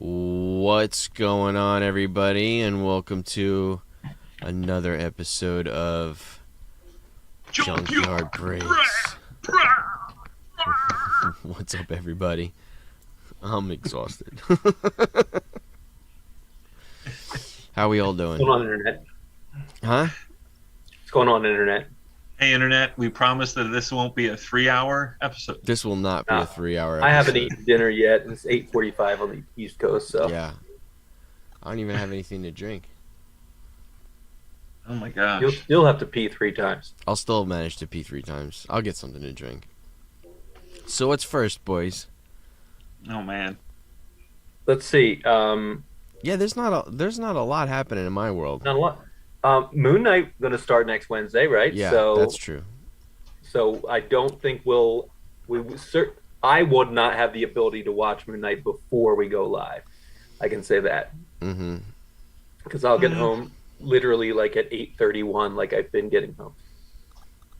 What's going on, everybody, and welcome to another episode of Junkyard Breaks. What's up, everybody? I'm exhausted. How we all doing? What's going on, Internet? Huh? What's going on, Internet? Hey, Internet, we promise that this won't be a 3-hour episode. This will not be a 3-hour episode. I haven't eaten dinner yet, and it's 8:45 on the East Coast, so... Yeah. I don't even have anything to drink. Oh my gosh. You'll still have to pee 3 times. I'll still manage to pee 3 times. I'll get something to drink. So what's first, boys? Oh, man. Let's see. Yeah, there's not a lot happening in my world. Not a lot. Moon Knight going to start next Wednesday, right? Yeah, so, that's true. So I don't think I would not have the ability to watch Moon Knight before we go live. I can say that. Mm-hmm. Because I'll get home literally like at 8:31, like I've been getting home.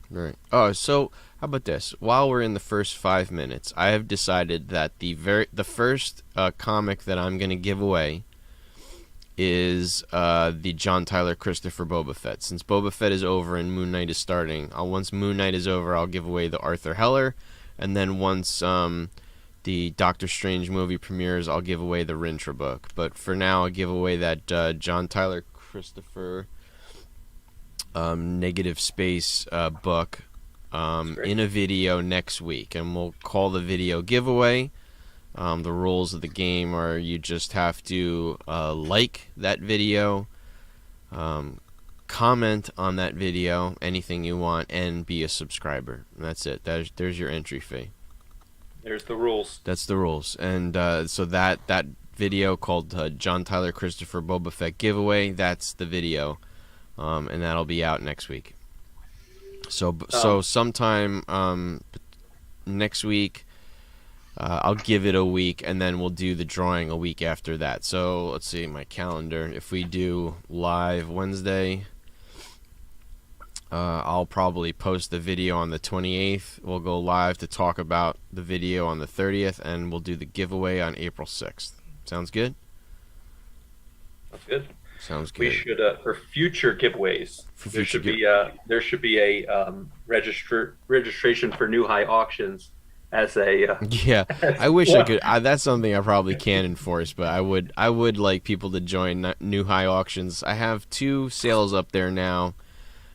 Right. Oh, so how about this? While we're in the first 5 minutes, I have decided that the first comic that I'm going to give away is the John Tyler Christopher Boba Fett. Since Boba Fett is over and Moon Knight is starting, once Moon Knight is over, I'll give away the Arthur Heller, and then once the Doctor Strange movie premieres, I'll give away the Rintra book. But for now, I'll give away that John Tyler Christopher Negative Space book in a video next week, and we'll call the video giveaway. The rules of the game are you just have to like that video, comment on that video, anything you want, and be a subscriber. And that's it. There's your entry fee. There's the rules. That's the rules. And so that video called John Tyler Christopher Boba Fett giveaway, that's the video, and that'll be out next week. So sometime next week. I'll give it a week, and then we'll do the drawing a week after that. So let's see my calendar. If we do live Wednesday, I'll probably post the video on the 28th. We'll go live to talk about the video on the 30th, and we'll do the giveaway on April 6th. Sounds good? That's good. Sounds good. We should for future giveaways. There should be a registration for New High Auctions. As a yeah, I wish I could. That's something I probably can enforce, but I would like people to join New High Auctions. I have 2 sales up there now,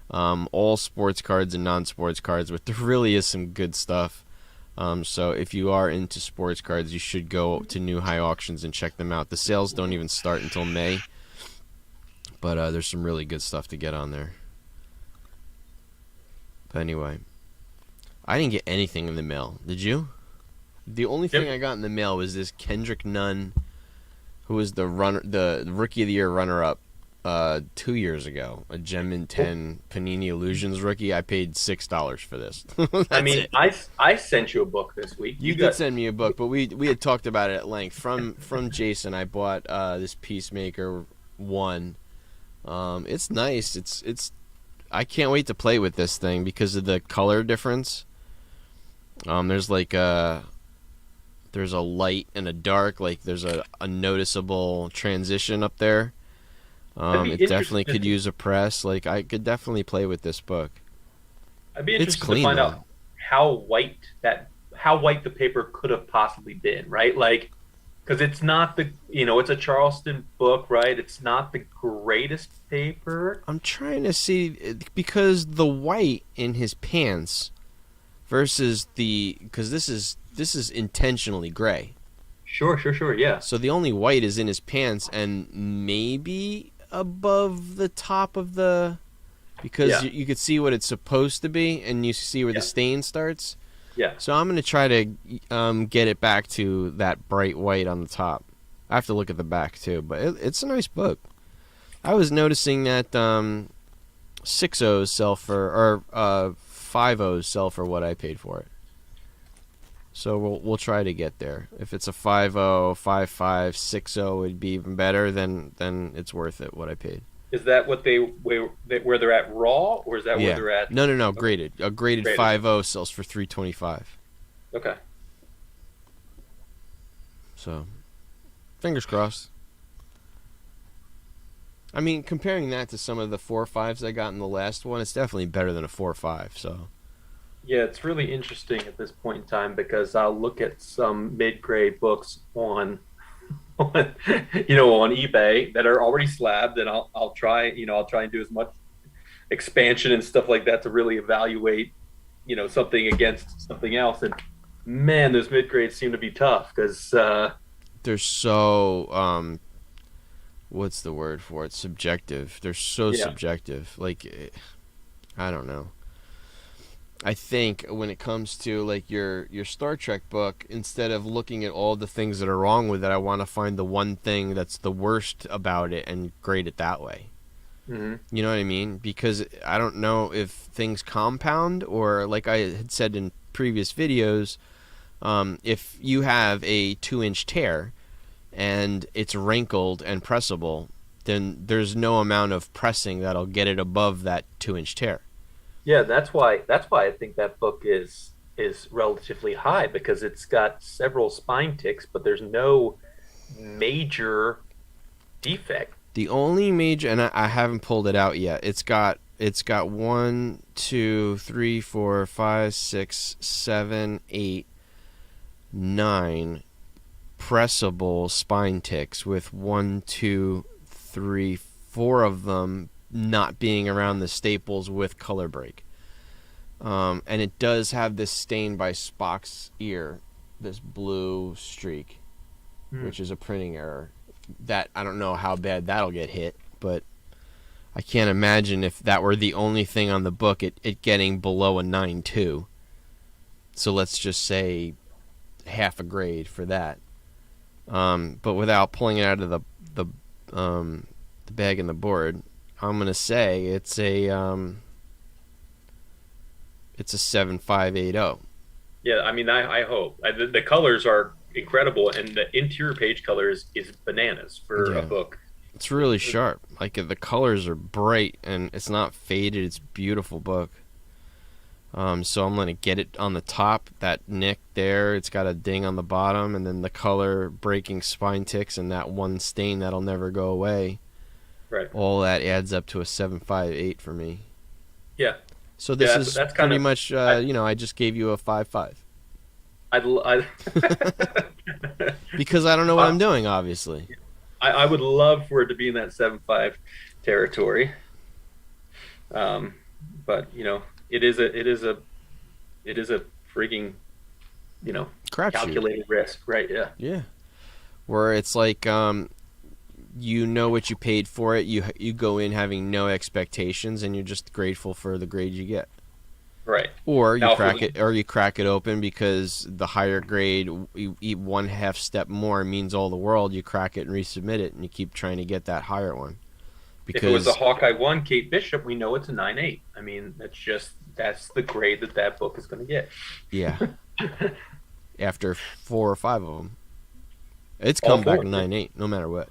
all sports cards and non-sports cards, but there really is some good stuff. So if you are into sports cards, you should go to New High Auctions and check them out. The sales don't even start until May, but there's some really good stuff to get on there. But anyway. I didn't get anything in the mail. Did you? The only thing I got in the mail was this Kendrick Nunn, who was the Rookie of the Year runner-up 2 years ago. A Gem in 10 Panini Illusions rookie. I paid $6 for this. I mean, I sent you a book this week. You did send me a book, but we had talked about it at length. From Jason, I bought this Peacemaker 1. It's nice. It's. I can't wait to play with this thing because of the color difference. There's like there's a light and a dark, like there's a noticeable transition up there. It definitely could use a press. Like I could definitely play with this book. I'd be interested to find out how white the paper could have possibly been, right? Like, because it's not it's a Charleston book, right? It's not the greatest paper. I'm trying to see because the white in his pants versus because this is intentionally gray. Sure, yeah. So the only white is in his pants and maybe above the top of because you could see what it's supposed to be and you see where the stain starts. Yeah. So I'm going to try to get it back to that bright white on the top. I have to look at the back too, but it's a nice book. I was noticing that 6.0s sell for, or 5.0s sell for what I paid for it. So we'll try to get there. If it's a 5.0, 5.5, 6.0 would be even better. Then it's worth it what I paid. Is that where they're at raw, or is that where they're at? No, graded. A graded 5.0 sells for $325. Okay. So Fingers crossed. I mean, comparing that to some of the 4.5s I got in the last one, it's definitely better than a 4.5. So. Yeah, it's really interesting at this point in time because I'll look at some mid-grade books on on eBay that are already slabbed, and I'll try and do as much expansion and stuff like that to really evaluate something against something else. And man, those mid grades seem to be tough because they're so what's the word for it? Subjective. They're so subjective. Like, I don't know. I think when it comes to like your Star Trek book, instead of looking at all the things that are wrong with it, I want to find the one thing that's the worst about it and grade it that way. Mm-hmm. You know what I mean? Because I don't know if things compound, or like I had said in previous videos, if you have a 2-inch tear and it's wrinkled and pressable, then there's no amount of pressing that'll get it above that 2-inch tear. Yeah, that's why I think that book is relatively high, because it's got several spine ticks, but there's no major defect. The only major, and I haven't pulled it out yet. It's got 1, 2, 3, 4, 5, 6, 7, 8, 9 pressable spine ticks, with 1, 2, 3, 4 of them not being around the staples with color break. And it does have this stain by Spock's ear, this blue streak, which is a printing error. That I don't know how bad that'll get hit, but I can't imagine if that were the only thing on the book, it getting below a 9.2. So let's just say half a grade for that. But without pulling it out of the bag and the board, I'm gonna say it's a 7.580. Yeah, I mean, I hope the colors are incredible, and the interior page color is bananas for a book. It's really sharp. Like, the colors are bright and it's not faded. It's a beautiful book. So I'm gonna get it on the top, that nick there. It's got a ding on the bottom, and then the color breaking spine ticks and that one stain that'll never go away. Right. All that adds up to a 7.58 for me. Yeah. So that's pretty much, I just gave you a 5.5. Because I don't know what I'm doing, obviously. I would love for it to be in that 7.5 territory. But it is a freaking calculated risk, right? Yeah. Yeah. Where it's like you know what you paid for it. You go in having no expectations, and you're just grateful for the grade you get. Right. Or you crack it open because the higher grade, you eat 1/2 step more, means all the world. You crack it and resubmit it, and you keep trying to get that higher one. Because if it was a Hawkeye 1, Kate Bishop, we know it's a 9.8. I mean, that's the grade that book is going to get. Yeah. After 4 or 5 of them, it's come back 9.8, no matter what.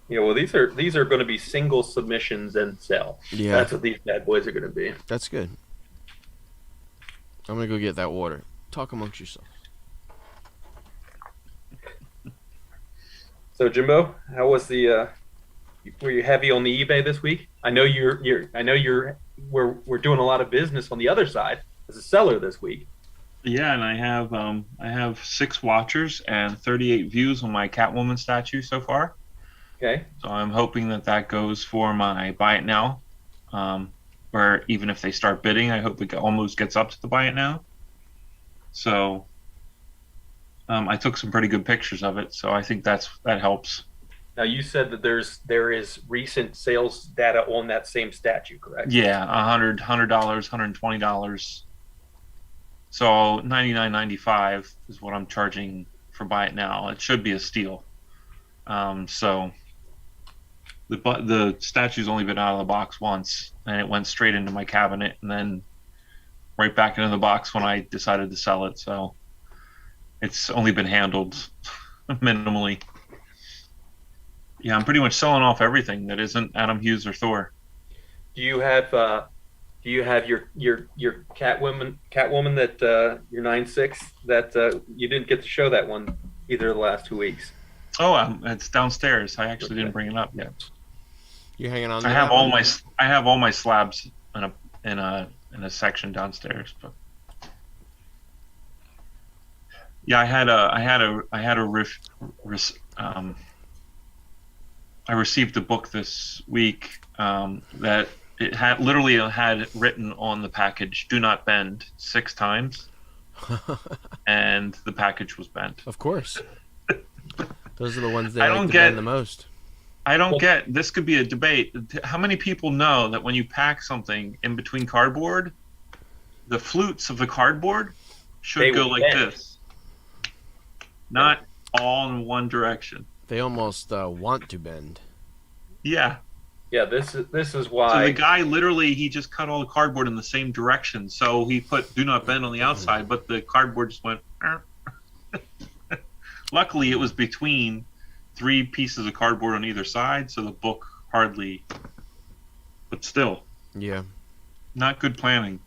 Well, these are going to be single submissions and sell. Yeah, that's what these bad boys are going to be. That's good. I'm gonna go get that water. Talk amongst yourselves. So, Jimbo, how was the? Were you heavy on the eBay this week? I know we're doing a lot of business on the other side as a seller this week. Yeah, and I have 6 watchers and 38 views on my Catwoman statue so far. Okay. So I'm hoping that goes for my buy it now, or even if they start bidding, I hope it almost gets up to the buy it now. So I took some pretty good pictures of it, so I think that helps. Now, you said that there is recent sales data on that same statue, correct? Yeah, $100, $120. So $99.95 is what I'm charging for buy it now. It should be a steal. So the statue's only been out of the box once, and it went straight into my cabinet and then right back into the box when I decided to sell it. So it's only been handled minimally. Yeah, I'm pretty much selling off everything that isn't Adam Hughes or Thor. Do you have your Catwoman that your 9.6 that you didn't get to show that one either of the last 2 weeks? Oh, it's downstairs. I actually didn't bring it up yet. You're hanging on. I have all my slabs in a section downstairs, but yeah, I received a book this week that it had written on the package "Do not bend" 6 times, and the package was bent. Of course, those are the ones that I like to bend the most. I don't get. This could be a debate. How many people know that when you pack something in between cardboard, the flutes of the cardboard should go like this, not all in one direction. They almost want to bend. Yeah. Yeah, this is why. So the guy literally, he just cut all the cardboard in the same direction. So he put "Do not bend" on the outside, but the cardboard just went. Luckily, it was between 3 pieces of cardboard on either side, so the book hardly. But still. Yeah. Not good planning.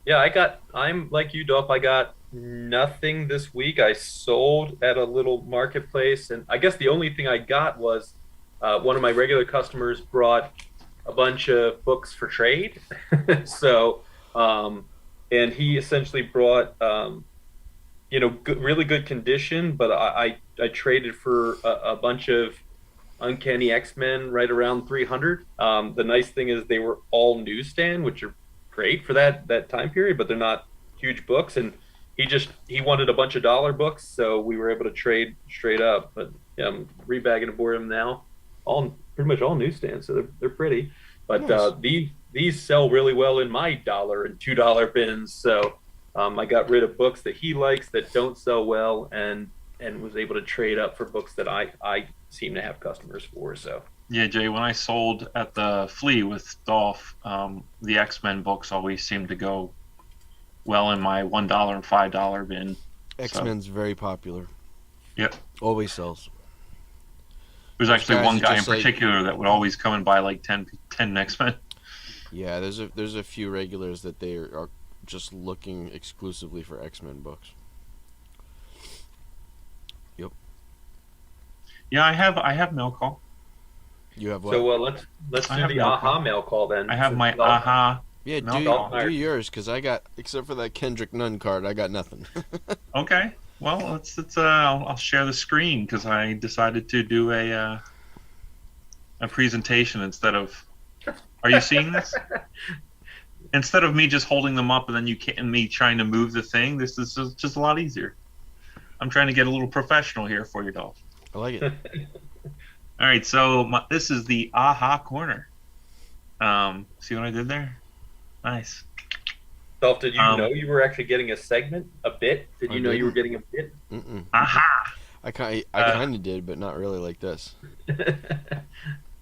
Yeah, I'm like you, Dolph. I got nothing this week. I sold at a little marketplace, and I guess the only thing I got was one of my regular customers brought a bunch of books for trade. So, and he essentially brought, really good condition, but I traded for a bunch of Uncanny X-Men right around 300. The nice thing is they were all newsstand, which are great for that time period, but they're not huge books. And he wanted a bunch of dollar books, so we were able to trade straight up. But yeah, I'm rebagging aboard them now. Pretty much all newsstands, so they're pretty. But nice. These sell really well in my $1 and $2 bins. So I got rid of books that he likes that don't sell well, and was able to trade up for books that I seem to have customers for. So yeah, Jay, when I sold at the Flea with Dolph, the X-Men books always seemed to go well in my $1 and $5 bin. X-Men's very popular. Yep. Always sells. There's actually one guy in particular that would always come and buy like 10 X-Men. Yeah, there's a few regulars that they are just looking exclusively for X-Men books. Yep. Yeah, I have mail call. You have what? So let's do the AHA mail call then. I have my AHA. Yeah, do yours, because I got, except for that Kendrick Nunn card, I got nothing. Okay. Well, I'll share the screen, because I decided to do a presentation instead of. Are you seeing this? Instead of me just holding them up and me trying to move the thing, this is just a lot easier. I'm trying to get a little professional here for you, Dolph. I like it. All right, so this is the AHA corner. See what I did there? Nice. Dolph, did you know you were actually getting a segment, a bit? Did you know you were getting a bit? Mm-mm. Aha! I kind of did, but not really like this.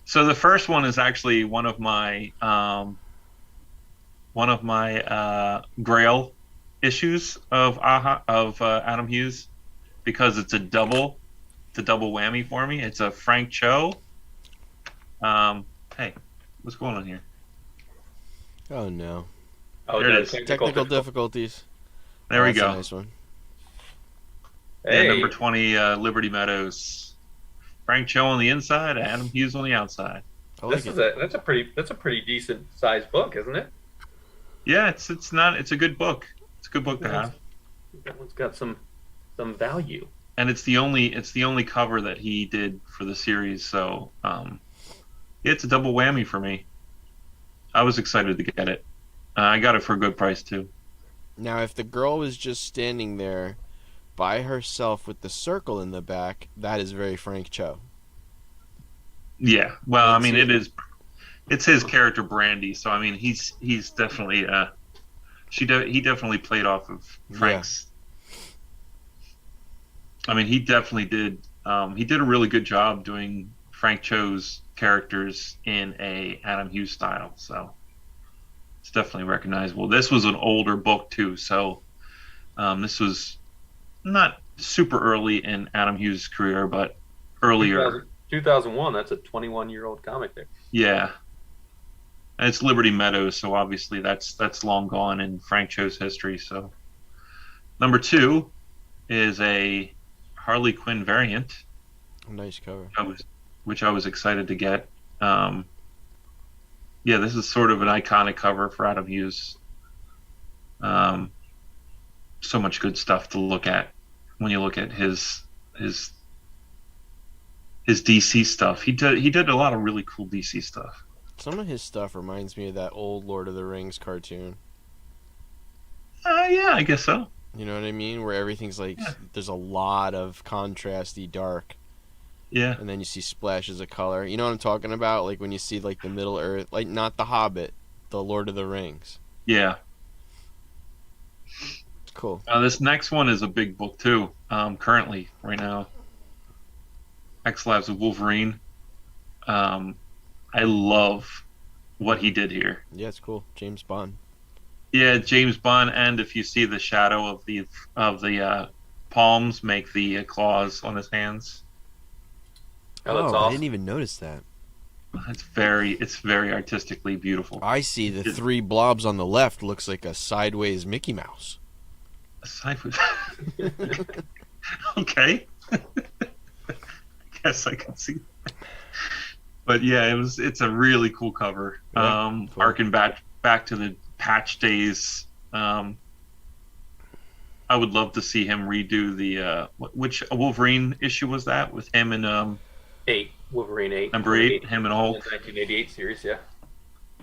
So the first one is actually one of my Grail issues of Adam Hughes, because it's a double whammy for me. It's a Frank Cho. Hey, what's going on here? Oh no. Oh, there it is. Technical difficulties. There we go. A nice one. Hey. Yeah, number 20, Liberty Meadows. Frank Cho on the inside, Adam Hughes on the outside. That's a pretty decent sized book, isn't it? Yeah, it's a good book. It's a good book to have. That one's got some value. And it's the only cover that he did for the series, so it's a double whammy for me. I was excited to get it. I got it for a good price too. Now, if the girl was just standing there by herself with the circle in the back, that is very Frank Cho. Yeah, well, I mean, it's his character Brandy, so I mean, he's definitely he definitely played off of Frank's. Yeah. I mean, he definitely did. He did a really good job doing Frank Cho's characters in a Adam Hughes style, so it's definitely recognizable. This was an older book too, so this was not super early in Adam Hughes' career, but earlier. 2001. That's a 21-year-old comic there. Yeah, and it's Liberty Meadows, so obviously that's long gone in Frank Cho's history. So number 2 is a Harley Quinn variant. Nice cover. Which I was excited to get. Yeah, this is sort of an iconic cover for Adam Hughes. So much good stuff to look at when you look at his DC stuff. He did a lot of really cool DC stuff. Some of his stuff reminds me of that old Lord of the Rings cartoon. Yeah, I guess so. You know what I mean? Where everything's like, there's a lot of contrasty dark. Yeah. And then you see splashes of color. You know what I'm talking about? Like when you see like the Middle Earth, like not the Hobbit, the Lord of the Rings. Yeah. It's cool. This next one is a big book too. Currently, right now, Labs of Wolverine. I love what he did here. Yeah, it's cool. James Bond. Yeah, James Bond, and if you see the shadow of the palms make the claws on his hands. Oh, that's awesome. I didn't even notice that. It's very artistically beautiful. I see the three blobs on the left looks like a sideways Mickey Mouse. Sideways. Okay. I guess I can see that. But yeah, it's a really cool cover. Yeah, cool. Harken back to the Patch days. I would love to see him redo the which Wolverine issue was that with him and 8, Wolverine 8. Number 8, him and Hulk. 1988 series, yeah.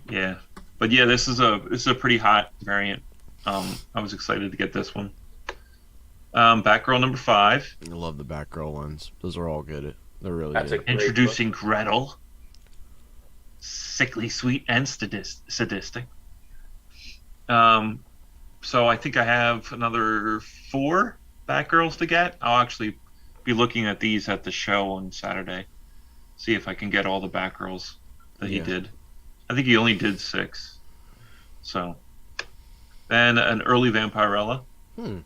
Yeah. But yeah, this is a pretty hot variant. I was excited to get this one. Batgirl number 5. I love the Batgirl ones. Those are all good. They're really That's good. Introducing Gretel. Sickly sweet and sadistic. So I think I have another 4 Batgirls to get. I'll actually be looking at these at the show on Saturday. See if I can get all the Batgirls that he did. I think he only did 6. So then an early Vampirella. And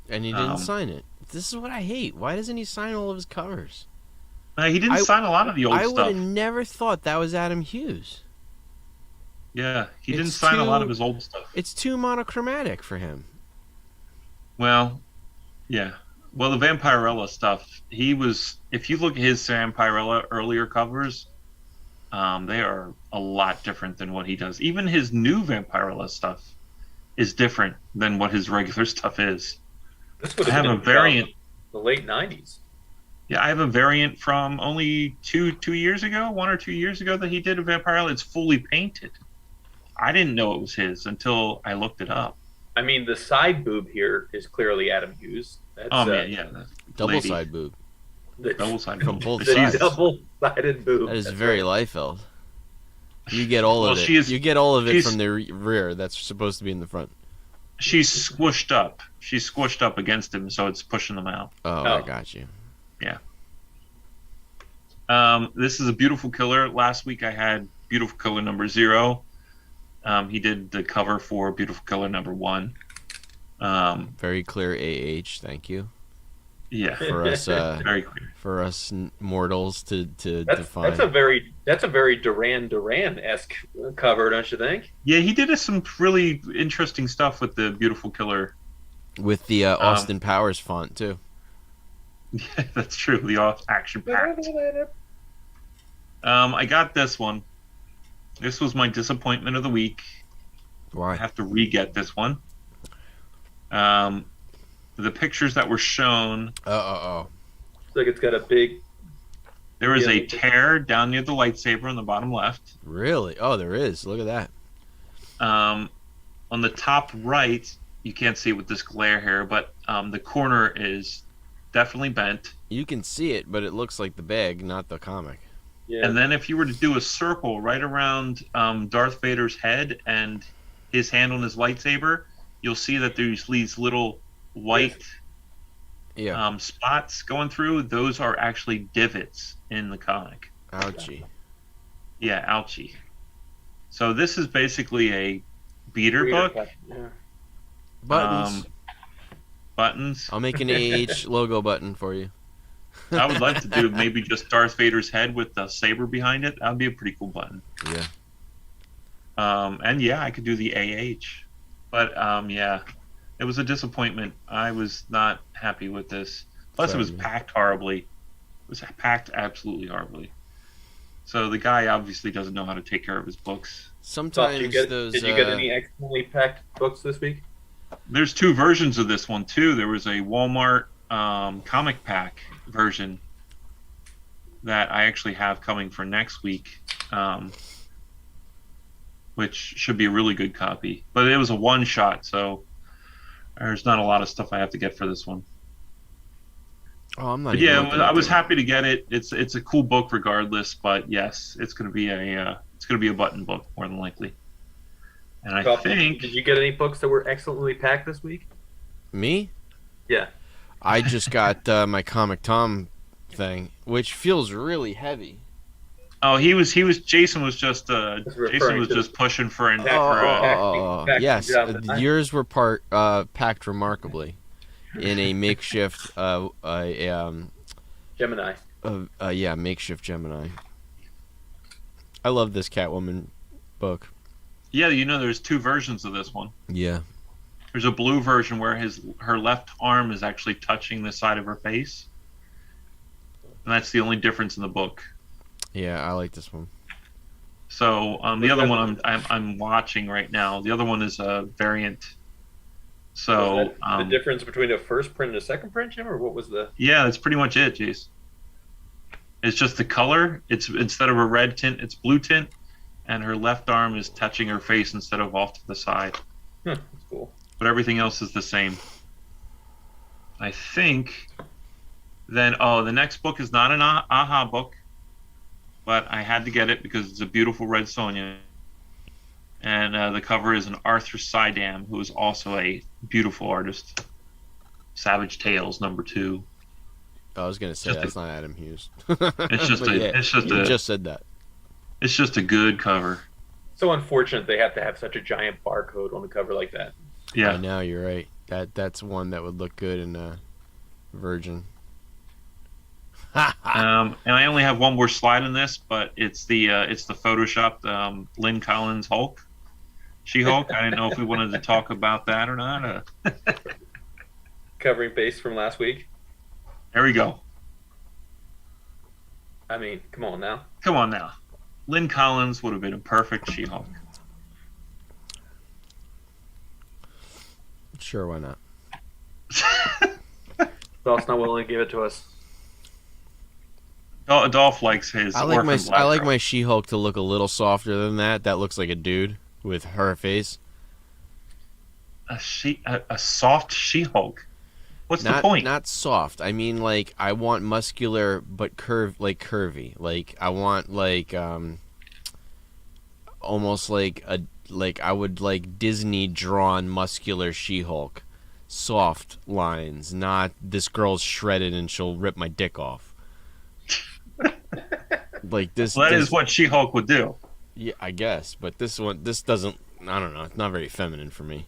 he didn't sign it. This is what I hate. Why doesn't he sign all of his covers? He didn't sign a lot of the old stuff. I would have never thought that was Adam Hughes. Yeah, he didn't sign a lot of his old stuff. It's too monochromatic for him. Well, yeah. Well, the Vampirella stuff, if you look at his Vampirella earlier covers, they are a lot different than what he does. Even his new Vampirella stuff is different than what his regular stuff is. This would have been a variant. The late 90s. Yeah, I have a variant from only 1 or 2 years ago that he did a Vampirella. It's fully painted. I didn't know it was his until I looked it up. I mean, the side boob here is clearly Adam Hughes. That's, man, yeah. Double side boob. Double side from both the sides. Double-sided boob. That is very right. Liefeld. You get all of it. You get all of it from the rear. That's supposed to be in the front. She's squished up. She's squished up against him, so it's pushing them out. Oh, I got you. Yeah. This is a Beautiful Killer. Last week I had Beautiful Killer number 0. He did the cover for Beautiful Killer number 1. Very clear AH. Thank you. Yeah, for us, very clear for us mortals to define. That's a very Duran-Duran-esque cover, don't you think? Yeah, he did some really interesting stuff with the Beautiful Killer, with the Austin Powers font too. Yeah, that's true. The action packed. I got this one. This was my disappointment of the week. Why? I have to re-get this one. The pictures that were shown. Looks like it's got a big. There is a tear down near the lightsaber on the bottom left. Really? Oh, there is. Look at that. On the top right, you can't see it with this glare here, but the corner is definitely bent. You can see it, but it looks like the bag, not the comic. Yeah. And then if you were to do a circle right around Darth Vader's head and his hand on his lightsaber, you'll see that there's these little white spots going through. Those are actually divots in the comic. Ouchie. Yeah, ouchie. So this is basically a beater book. Yeah. Buttons. I'll make an AH logo button for you. I would like to do maybe just Darth Vader's head with the saber behind it. That would be a pretty cool button. Yeah. And yeah, I could do the AH. But yeah, It was a disappointment. I was not happy with this. Plus, it was Sorry. packed horribly. It was packed absolutely horribly. So the guy obviously doesn't know how to take care of his books. Sometimes Did you get any excellently packed books this week? There's two versions of this one too. There was a Walmart comic pack version that I actually have coming for next week, which should be a really good copy. But it was a one shot, so there's not a lot of stuff I have to get for this one. Oh, I'm not. But yeah, I was happy to get it. It's a cool book regardless. But yes, it's gonna be a button book more than likely. And I think. Did you get any books that were excellently packed this week? Me? Yeah. I just got my Comic Tom thing, which feels really heavy. Oh, Jason was just pushing for an. Yes, yours were packed remarkably in a makeshift Gemini. Makeshift Gemini. I love this Catwoman book. Yeah, there's two versions of this one. Yeah. There's a blue version where her left arm is actually touching the side of her face, and that's the only difference in the book. Yeah, I like this one. So the other one I'm watching right now. The other one is a variant. So the difference between a first print and a second print, Jim, or what was the? Yeah, that's pretty much it, Jace. It's just the color. It's instead of a red tint, it's blue tint, and her left arm is touching her face instead of off to the side. That's cool. But everything else is the same. I think. Then the next book is not an AHA book, but I had to get it because it's a beautiful red Sonja. And the cover is an Arthur Sidam, who is also a beautiful artist. Savage Tales #2. I was gonna say that's not Adam Hughes. It's just you just said that. It's just a good cover. So unfortunate they have to have such a giant barcode on a cover like that. Yeah, I know, you're right. That's one that would look good in Virgin. And I only have one more slide in this, but it's the photoshopped Lynn Collins Hulk, She-Hulk. I didn't know if we wanted to talk about that or not. Covering base from last week. There we go. I mean, come on now. Come on now. Lynn Collins would have been a perfect She-Hulk. Sure, why not? Dolph's not willing to give it to us. Dolph likes his. I like my She-Hulk to look a little softer than that. That looks like a dude with her face. A soft She-Hulk. What's the point? Not soft. I mean, like, I want muscular but curvy. Like, I want almost like I would like Disney drawn muscular She-Hulk. Soft lines, not this girl's shredded and she'll rip my dick off. Like this. Well, that is what She-Hulk would do. Yeah, I guess, but this doesn't. I don't know. It's not very feminine for me.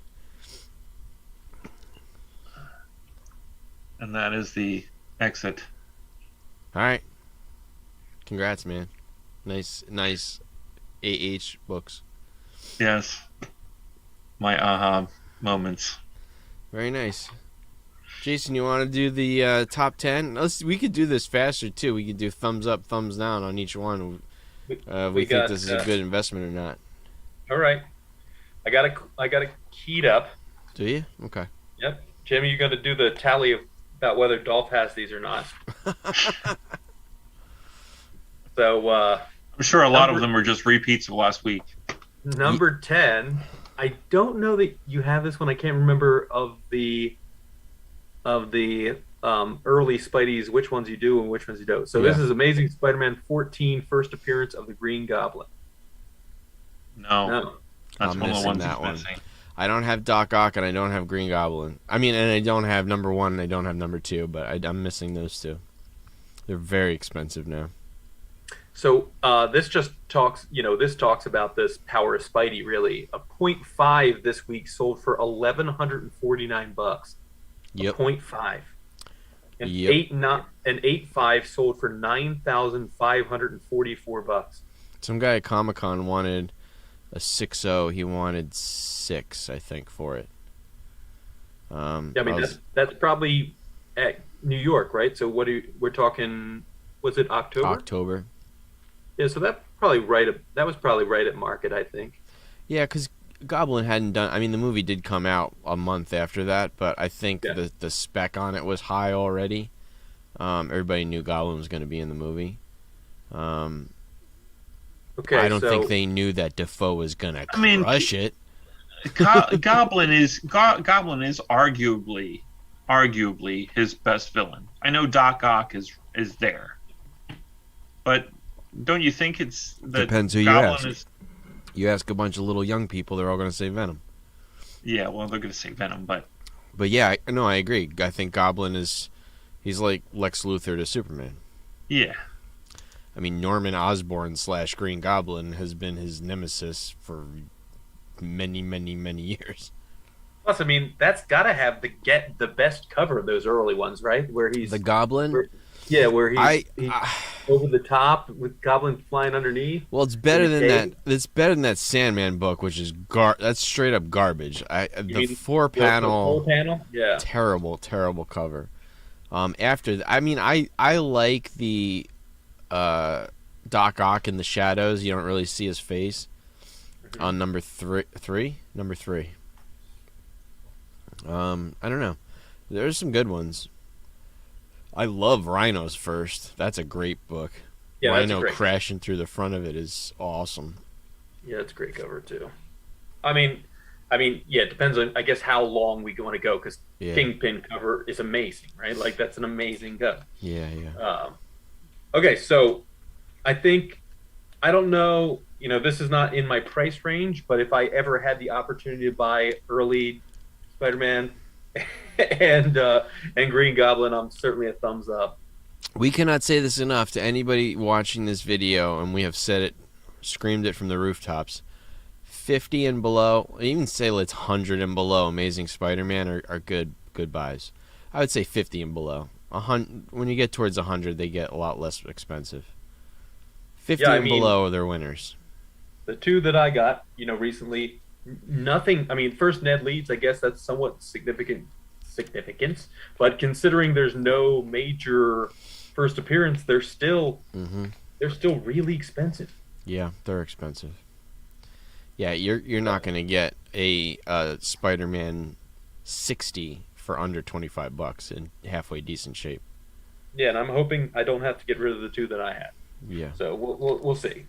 And that is the exit. All right. Congrats, man. Nice AH books. Yes. My aha moments. Very nice. Jason, you want to do the top 10? We could do this faster, too. We could do thumbs up, thumbs down on each one. We think this is a good investment or not. All right. I got it keyed up. Do you? Okay. Yep. Jimmy, you're going to do the tally about whether Dolph has these or not. So I'm sure a lot of them are just repeats of last week. Number 10. I don't know that you have this one. I can't remember of the early Spideys, which ones you do and which ones you don't. So This is Amazing Spider-Man 14, first appearance of the Green Goblin. No. That's I'm one of the ones that one. missing. I don't have Doc Ock and I don't have Green Goblin. I mean, and I don't have number 1 and I don't have number 2, but I'm missing those two. They're very expensive now. So this just talks, this talks about this Power of Spidey, really. A 0.5 this week sold for $1,149. Yep. 0.5. And Yep. 8.5 sold for $9,544. Some guy at Comic-Con wanted a 6.0. He wanted 6, I think, for it. Yeah, I mean that's probably at New York, right? So we're talking? Was it October? October. Yeah, so that was probably right at market, I think. Yeah, because Goblin hadn't done. I mean, the movie did come out a month after that, but I think Yeah. the spec on it was high already. Everybody knew Goblin was going to be in the movie. Okay, I don't think they knew that Defoe was going to crush it. Goblin is arguably his best villain. I know Doc Ock is there, but don't you think it's that Depends who Goblin you ask. is? You ask a bunch of little young people, they're all going to say Venom. Yeah, well, they're going to say Venom, but yeah, I agree. I think Goblin he's like Lex Luthor to Superman. yeah. I mean, Norman Osborn / Green Goblin has been his nemesis for many, many, many years. Plus, I mean, that's got to have the best cover of those early ones, right? Where he's the Goblin. where he's over the top with Goblin flying underneath. Well, it's better than that. It's better than that Sandman book, which is that's straight up garbage. The 4-panel, yeah, terrible cover. I like the Doc Ock in the shadows. You don't really see his face on number three. I don't know. There's some good ones. I love Rhino's First. That's a great book. Yeah, Rhino crashing through the front of it is awesome. Yeah, it's a great cover too. I mean, yeah, it depends on, I guess, how long we want to go, because Kingpin cover is amazing, right? Like, that's an amazing cover. Yeah. Okay, so I don't know, this is not in my price range, but if I ever had the opportunity to buy early Spider-Man and Green Goblin, I'm certainly a thumbs up. We cannot say this enough to anybody watching this video, and we have said it, screamed it from the rooftops. 50 and below, even say let's 100 and below Amazing Spider-Man are good buys. I would say 50 and below. When you get towards 100, they get a lot less expensive. 50 and below, they're winners. The two that I got, recently, nothing. I mean, first Ned Leeds, I guess that's somewhat significance, but considering there's no major first appearance, they're still really expensive. Yeah, they're expensive. Yeah, you're not going to get a Spider-Man 60 for under $25 in halfway decent shape. Yeah, and I'm hoping I don't have to get rid of the two that I had. Yeah. So we'll see.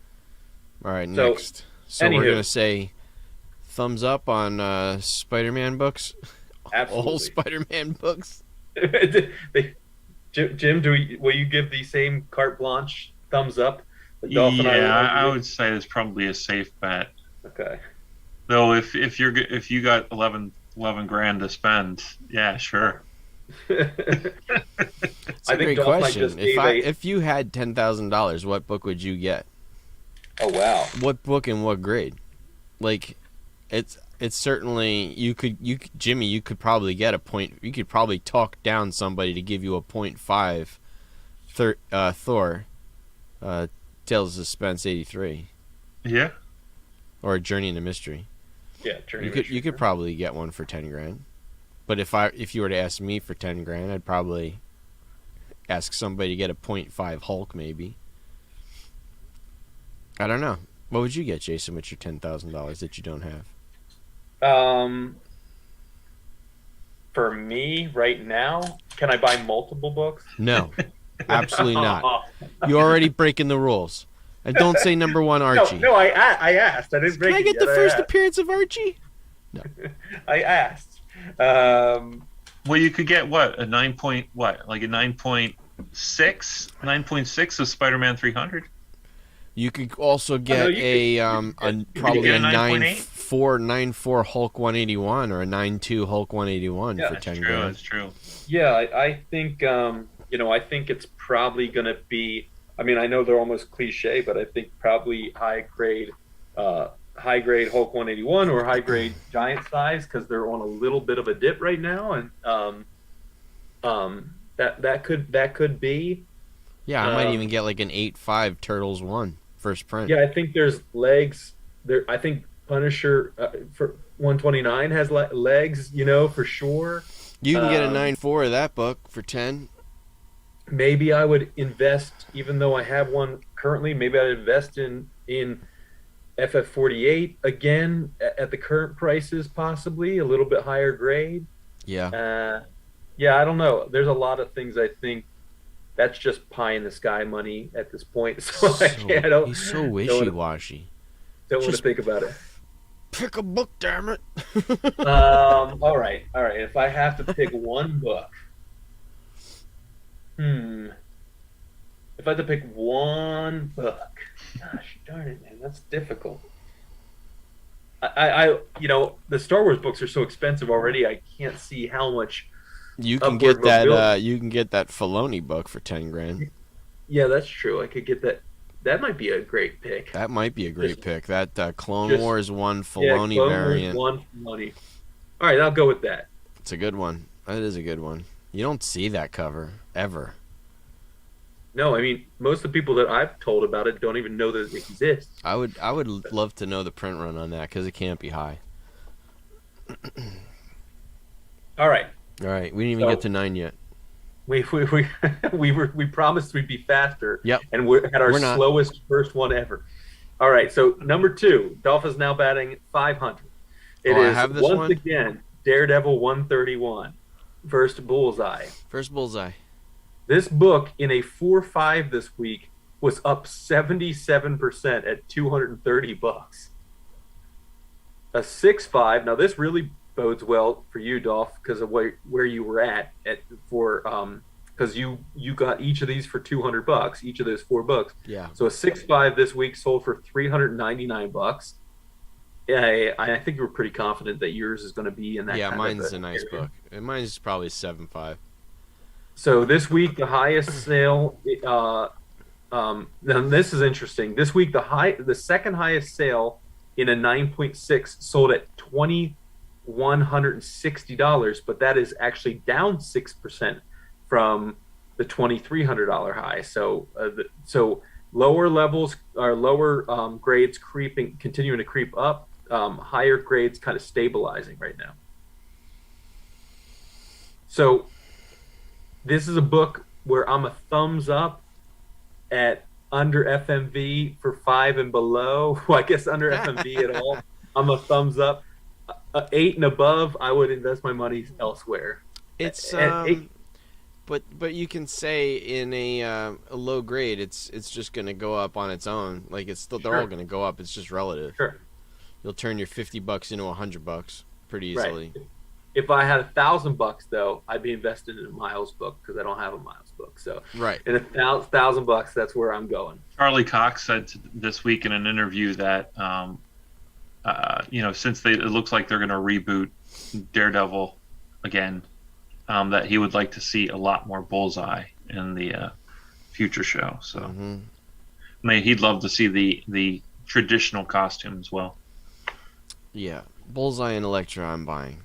All right, next. So we're going to say thumbs up on Spider-Man books. Absolutely. All Spider-Man books. Jim, will you give the same carte blanche thumbs up? I would say it's probably a safe bet. Okay. Though if you got 11 grand to spend, yeah, sure. It's a great question. If you had $10,000, what book would you get? Oh wow! What book and what grade? Like, it's certainly you could Jimmy, you could probably get a point. You could probably talk down somebody to give you a 0.5. Thor, Tales of Suspense 83. Yeah. Or a Journey into Mystery. Yeah, you could probably get one for 10 grand. But if you were to ask me for 10 grand, I'd probably ask somebody to get a 0.5 Hulk, maybe. I don't know. What would you get, Jason, with your $10,000 that you don't have? For me, right now, can I buy multiple books? No, absolutely not. You're already breaking the rules. And don't say number one Archie. No, I asked. I didn't break it. Can I get the first appearance of Archie? No. I asked. Well, you could get what? A 9.6? 9.6 of Spider-Man 300? You could also get probably a 9.4 Hulk 181 or a 9.2 Hulk 181 for 10 grand. That's true. Yeah, I think I think it's probably going to be. I mean, I know they're almost cliche, but I think probably high grade Hulk 181 or high grade giant size, because they're on a little bit of a dip right now, and that could be. Yeah, I might even get like an 8.5 Turtles 1 first print. Yeah, I think there's legs there. I think Punisher 129 has legs, for sure. You can get a 9.4 of that book for 10. Maybe I would invest, even though I have one currently. Maybe I'd invest in FF48 again at the current prices, possibly a little bit higher grade. Yeah. Yeah, I don't know. There's a lot of things I think that's just pie in the sky money at this point. So I can't. He's so wishy-washy. Don't want to think about it. Pick a book, damn it. All right. If I have to pick one book, if I had to pick one book, gosh darn it, man, that's difficult. I the Star Wars books are so expensive already. I can't see how much. You can get that. You can get that Filoni book for $10,000. Yeah, that's true. I could get that. That might be a great pick. That might be a great pick. That Clone Wars one Filoni variant. Wars 1 Filoni. All right, I'll go with that. It's a good one. That is a good one. You don't see that cover ever. No, I mean most of the people that I've told about it don't even know that it exists. I would love to know the print run on that because it can't be high. All right. We didn't even get to 9 yet. We promised we'd be faster. Yep. And we're at our slowest first one ever. All right. So number 2, Dolph is now batting 500. It is I have this once again Daredevil 131 versus Bullseye. This book in a 4.5 this week was up 77% at $230. A 6.5. Now this really bodes well for you, Dolph, because of where you were at because you got each of these for $200, each of those 4 books. Yeah. So a 6.5 this week sold for $399. I think you were pretty confident that yours is going to be in that. Yeah, mine's a nice book. And mine's probably 7.5. So this week the highest sale. Now this is interesting. This week the second highest sale in a 9.6 sold at $2,160, but that is actually down 6% from the $2,300 high. So lower levels or lower grades continuing to creep up. Higher grades kind of stabilizing right now. So this is a book where I'm a thumbs up at under FMV for 5 and below. Well, I guess under FMV at all, I'm a thumbs up. 8 and above, I would invest my money elsewhere. It's but you can say in a low grade, it's just going to go up on its own. Like they're all going to go up. It's just relative. Sure. You'll turn your $50 into $100 pretty easily. Right. If I had $1,000 though, I'd be invested in a Miles book because I don't have a Miles book. So right. In $1,000, that's where I'm going. Charlie Cox said this week in an interview that since it looks like they're going to reboot Daredevil again, that he would like to see a lot more Bullseye in the future show. So, I mean, he'd love to see the traditional costume as well. Yeah, Bullseye and Elektra, I'm buying.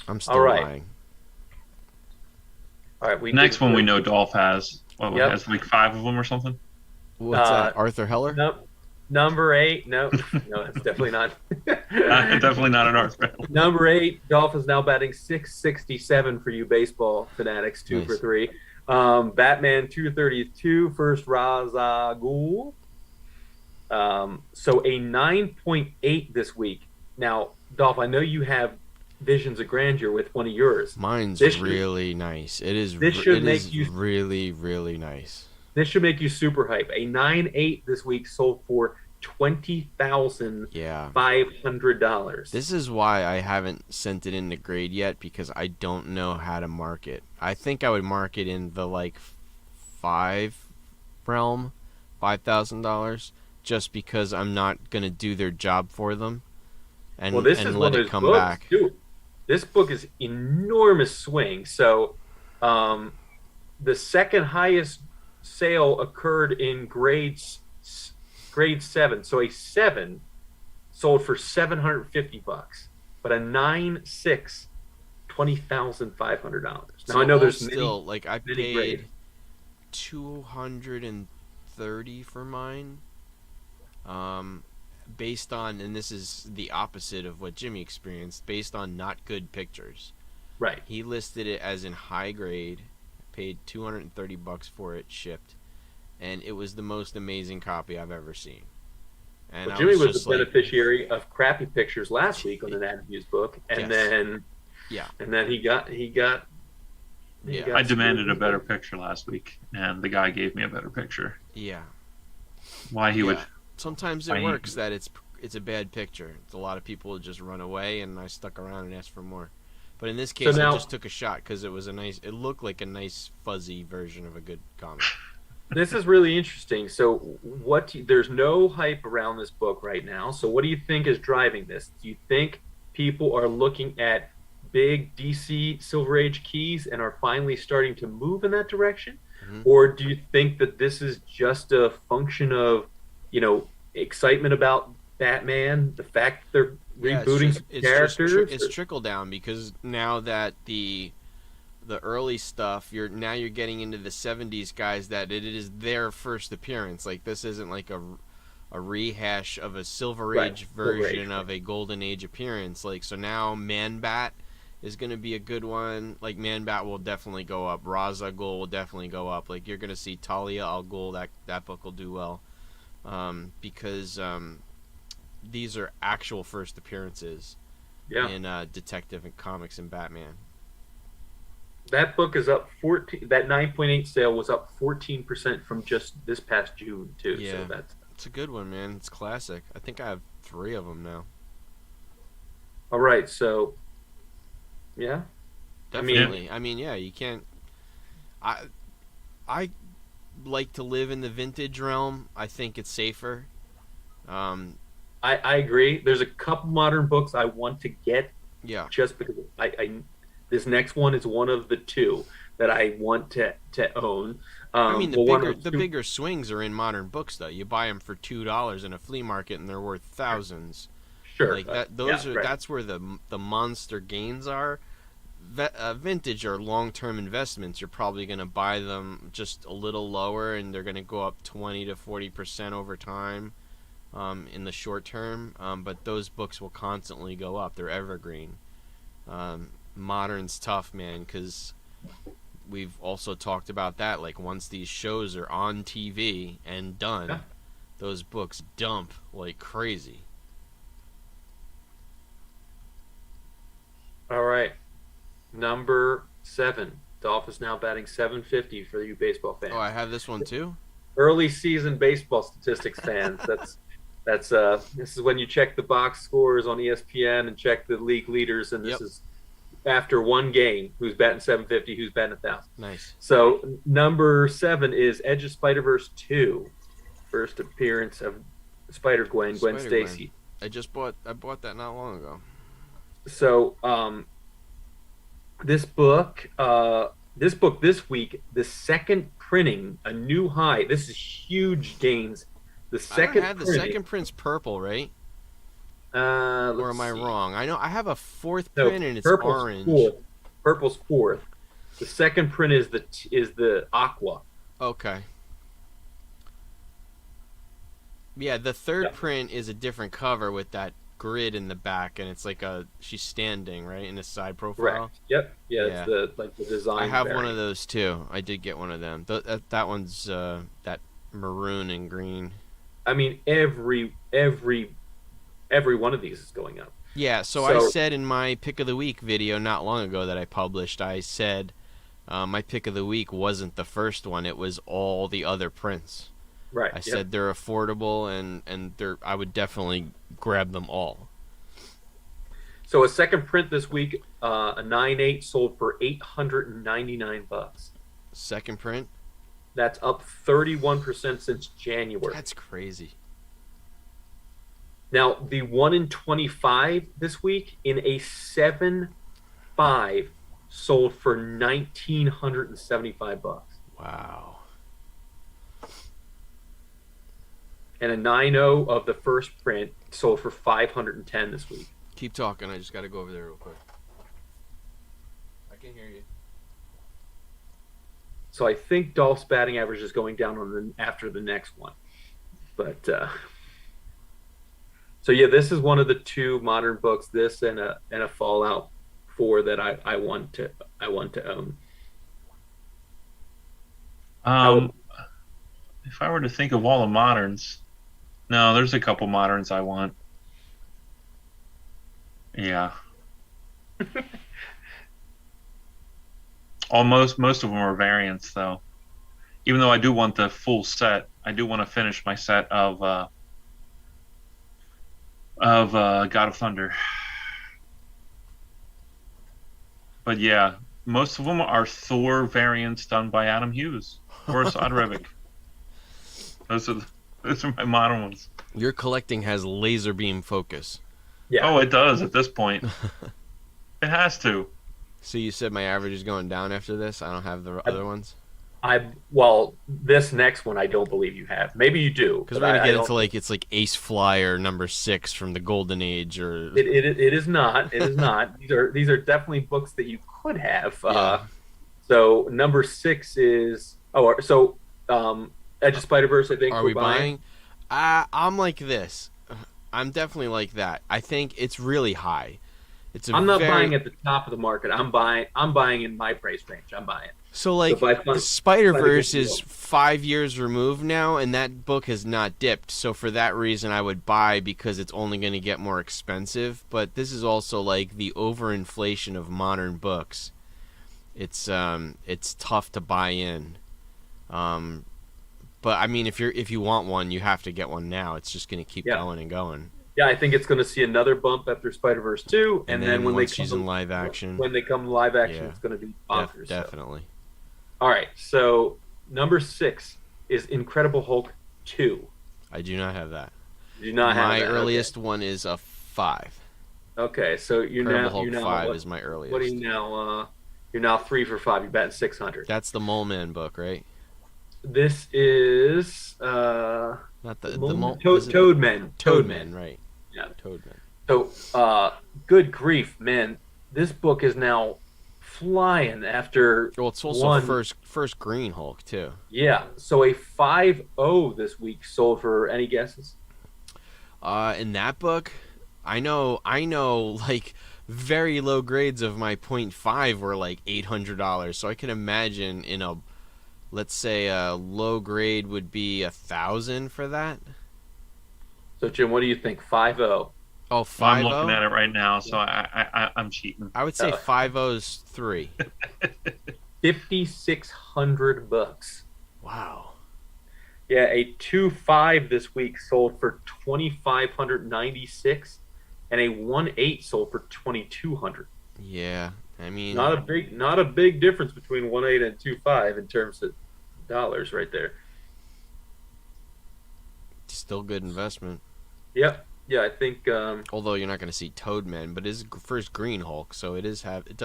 I'm still buying. All right, next one we know Dolph has. Has like 5 of them or something. What's that? Arthur Heller? Nope. Number 8. No, that's definitely not. Definitely not an Arthur Heller. Number 8. Dolph is now batting 667 for you baseball fanatics. 2 for 3. Batman 232 first Ra's al Ghul. So a 9.8 this week. Now, Dolph, I know you have Visions of Grandeur with one of yours. Mine's really nice. It is. This should make you really, really nice. This should make you super hype. A 9.8 this week sold for $20,500. This is why I haven't sent it in to grade yet, because I don't know how to mark it. I think I would mark it in the like 5 realm, $5,000, just because I'm not gonna do their job for them, and let it come back. Too. This book is enormous swing. So, the second highest sale occurred in grade 7. So a 7 sold for $750, but a 9.6, $20,500. Now so I know there's still many, like I paid $230 for mine, based on, and this is the opposite of what Jimmy experienced, based on not good pictures. Right. He listed it as in high grade, paid $230 for it, shipped, and it was the most amazing copy I've ever seen. And well, Jimmy was just the beneficiary of crappy pictures last week on an Adam Hughes book, and then he got I demanded a better picture last week, and the guy gave me a better picture. Yeah. Why he would? Sometimes it works that it's a bad picture. It's a lot of people would just run away, and I stuck around and asked for more. But in this case, I just took a shot because it was it looked like a nice fuzzy version of a good comic. This is really interesting. So there's no hype around this book right now. So what do you think is driving this? Do you think people are looking at big DC Silver Age keys and are finally starting to move in that direction? Mm-hmm. Or do you think that this is just a function of, excitement about Batman, the fact that they're rebooting some characters? It's trickle down, because now that the early stuff, you're getting into the 70s guys that it is their first appearance. Like, this isn't like a rehash of a Silver Age version of a Golden Age appearance. Like, so now Man-Bat is going to be a good one. Like, Man-Bat will definitely go up. Ra's al Ghul will definitely go up. Like, you're going to see Talia al Ghul, that book will do well. Because these are actual first appearances in Detective and Comics and Batman. That book is up 14. That 9.8 sale was up 14% from just this past June too. Yeah, so it's a good one, man. It's classic. I think I have 3 of them now. All right, so yeah, definitely. You can't. I like to live in the vintage realm. I think it's safer. I agree. There's a couple modern books I want to get. Yeah. Just because this next one is one of the 2 that I want to own. The bigger swings are in modern books, though. You buy them for $2 in a flea market, and they're worth thousands. Sure. Like that. That's where the monster gains are. Vintage or long-term investments, you're probably going to buy them just a little lower, and they're going to go up 20 to 40% over time in the short term. But those books will constantly go up. They're evergreen. Modern's tough, man, because we've also talked about that. Like, once these shows are on TV and done, those books dump like crazy. All right. Number 7. Dolph is now batting .750 for you baseball fans. Oh, I have this one too? Early season baseball statistics fans. This is when you check the box scores on ESPN and check the league leaders, and this is after one game, who's batting .750, who's batting 1,000. Nice. So number 7 is Edge of Spider-Verse 2, first appearance of Spider-Gwen, Gwen Stacy. I bought that not long ago. So this book this week, the second printing, a new high. This is huge gains. The second print's purple, right? Or am I wrong? I know I have a 4th print and it's orange. Purple's 4th. The second print is the aqua. Okay. Yeah, the 3rd print is a different cover with that grid in the back, and it's like she's standing right in a side profile. Correct. Yep. Yeah. It's the design. I have one of those too. I did get one of them. That one's that maroon and green. I mean, every one of these is going up. Yeah, so I said in my pick of the week video not long ago that I published, I said my pick of the week wasn't the first one; it was all the other prints. Right. I said they're affordable, and I would definitely grab them all. So a second print this week, a 9.8 sold for $899. Second print. That's up 31% since January. That's crazy. Now, the 1 in 25 this week in a 7.5 sold for $1,975. Wow. And a 9.0 of the first print sold for $510 this week. Keep talking. I just got to go over there real quick. I can hear you. So I think Dolph's batting average is going down after the next one. But So yeah, this is one of the two modern books. This and a Fallout 4 that I want to own. How Um, if I were to think of all the moderns, no, there's a couple moderns I want. Yeah, almost most of them are variants though. Even though I do want the full set, I do want to finish my set of God of Thunder. But yeah, most of them are Thor variants done by Adam Hughes or Asad Revic. Those are those are my modern ones. Your collecting has laser beam focus. Yeah. Oh, it does at this point. It has to. So you said my average is going down after this? I don't have the other ones? Well, this next one I don't believe you have. Maybe you do. Because we're going to get into it's like Ace Flyer #6 from the Golden Age or... It is not. It is not. These are definitely books that you could have. Yeah. So #6 is... Edge of Spider-Verse, I think. Are we buying? I'm like this. I'm definitely like that. I think it's really high. I'm not buying at the top of the market. I'm buying in my price range. I'm buying. So Spider-Verse is 5 years removed now, and that book has not dipped. So for that reason, I would buy because it's only going to get more expensive. But this is also like the overinflation of modern books. It's tough to buy in. But I mean, if you want one, you have to get one now. It's just going to keep going and going. Yeah, I think it's going to see another bump after Spider-Verse 2, and then when she's in live action, it's going to be bonkers. Definitely. So. All right, so #6 is Incredible Hulk 2. I do not have that. You do not have that. My earliest one is a 5. Okay, so Hulk 5 is my earliest. What are you now? You're now 3 for 5. You bet 600. That's the Mole Man book, right? This is not the Toadman. Toadman, right? Yeah, Toadman. So, good grief, man! This book is now flying after. Well, it's also first Green Hulk too. Yeah, so a 5.0 this week sold for any guesses? In that book, I know, like very low grades of my 0.5 were like $800. So I can imagine in a, let's say a low grade would be 1,000 for that. So Jim, what do you think? 5.0. Oh, 5.0? I'm looking at it right now, so I'm cheating. I would say 5.0 is 3. $5,600. Wow. Yeah, a 2.5 this week sold for $2,596, and a 1.8 sold for $2,200. Yeah, I mean, not a big difference between 1.8 and 2.5 in terms of dollars, right there. Still good investment. Yep. Yeah, I think. Although you're not going to see Toadman, but it's first Green Hulk, so it does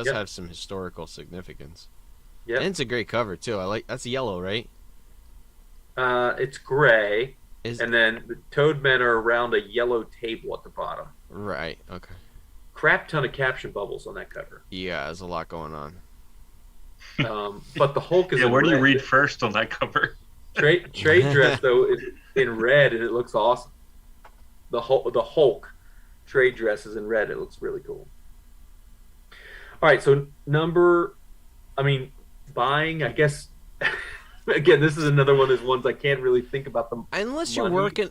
have some historical significance. Yeah, and it's a great cover too. That's yellow, right? It's gray, and then the Toadmen are around a yellow table at the bottom. Right. Okay. Crap ton of caption bubbles on that cover. Yeah, there's a lot going on. But the Hulk is. Yeah, where do you read first on that cover? Trade dress though is in red, and it looks awesome. The Hulk trade dress is in red. It looks really cool. All right, so buying, I guess. Again, this is another one of those ones I can't really think about them. Unless you're working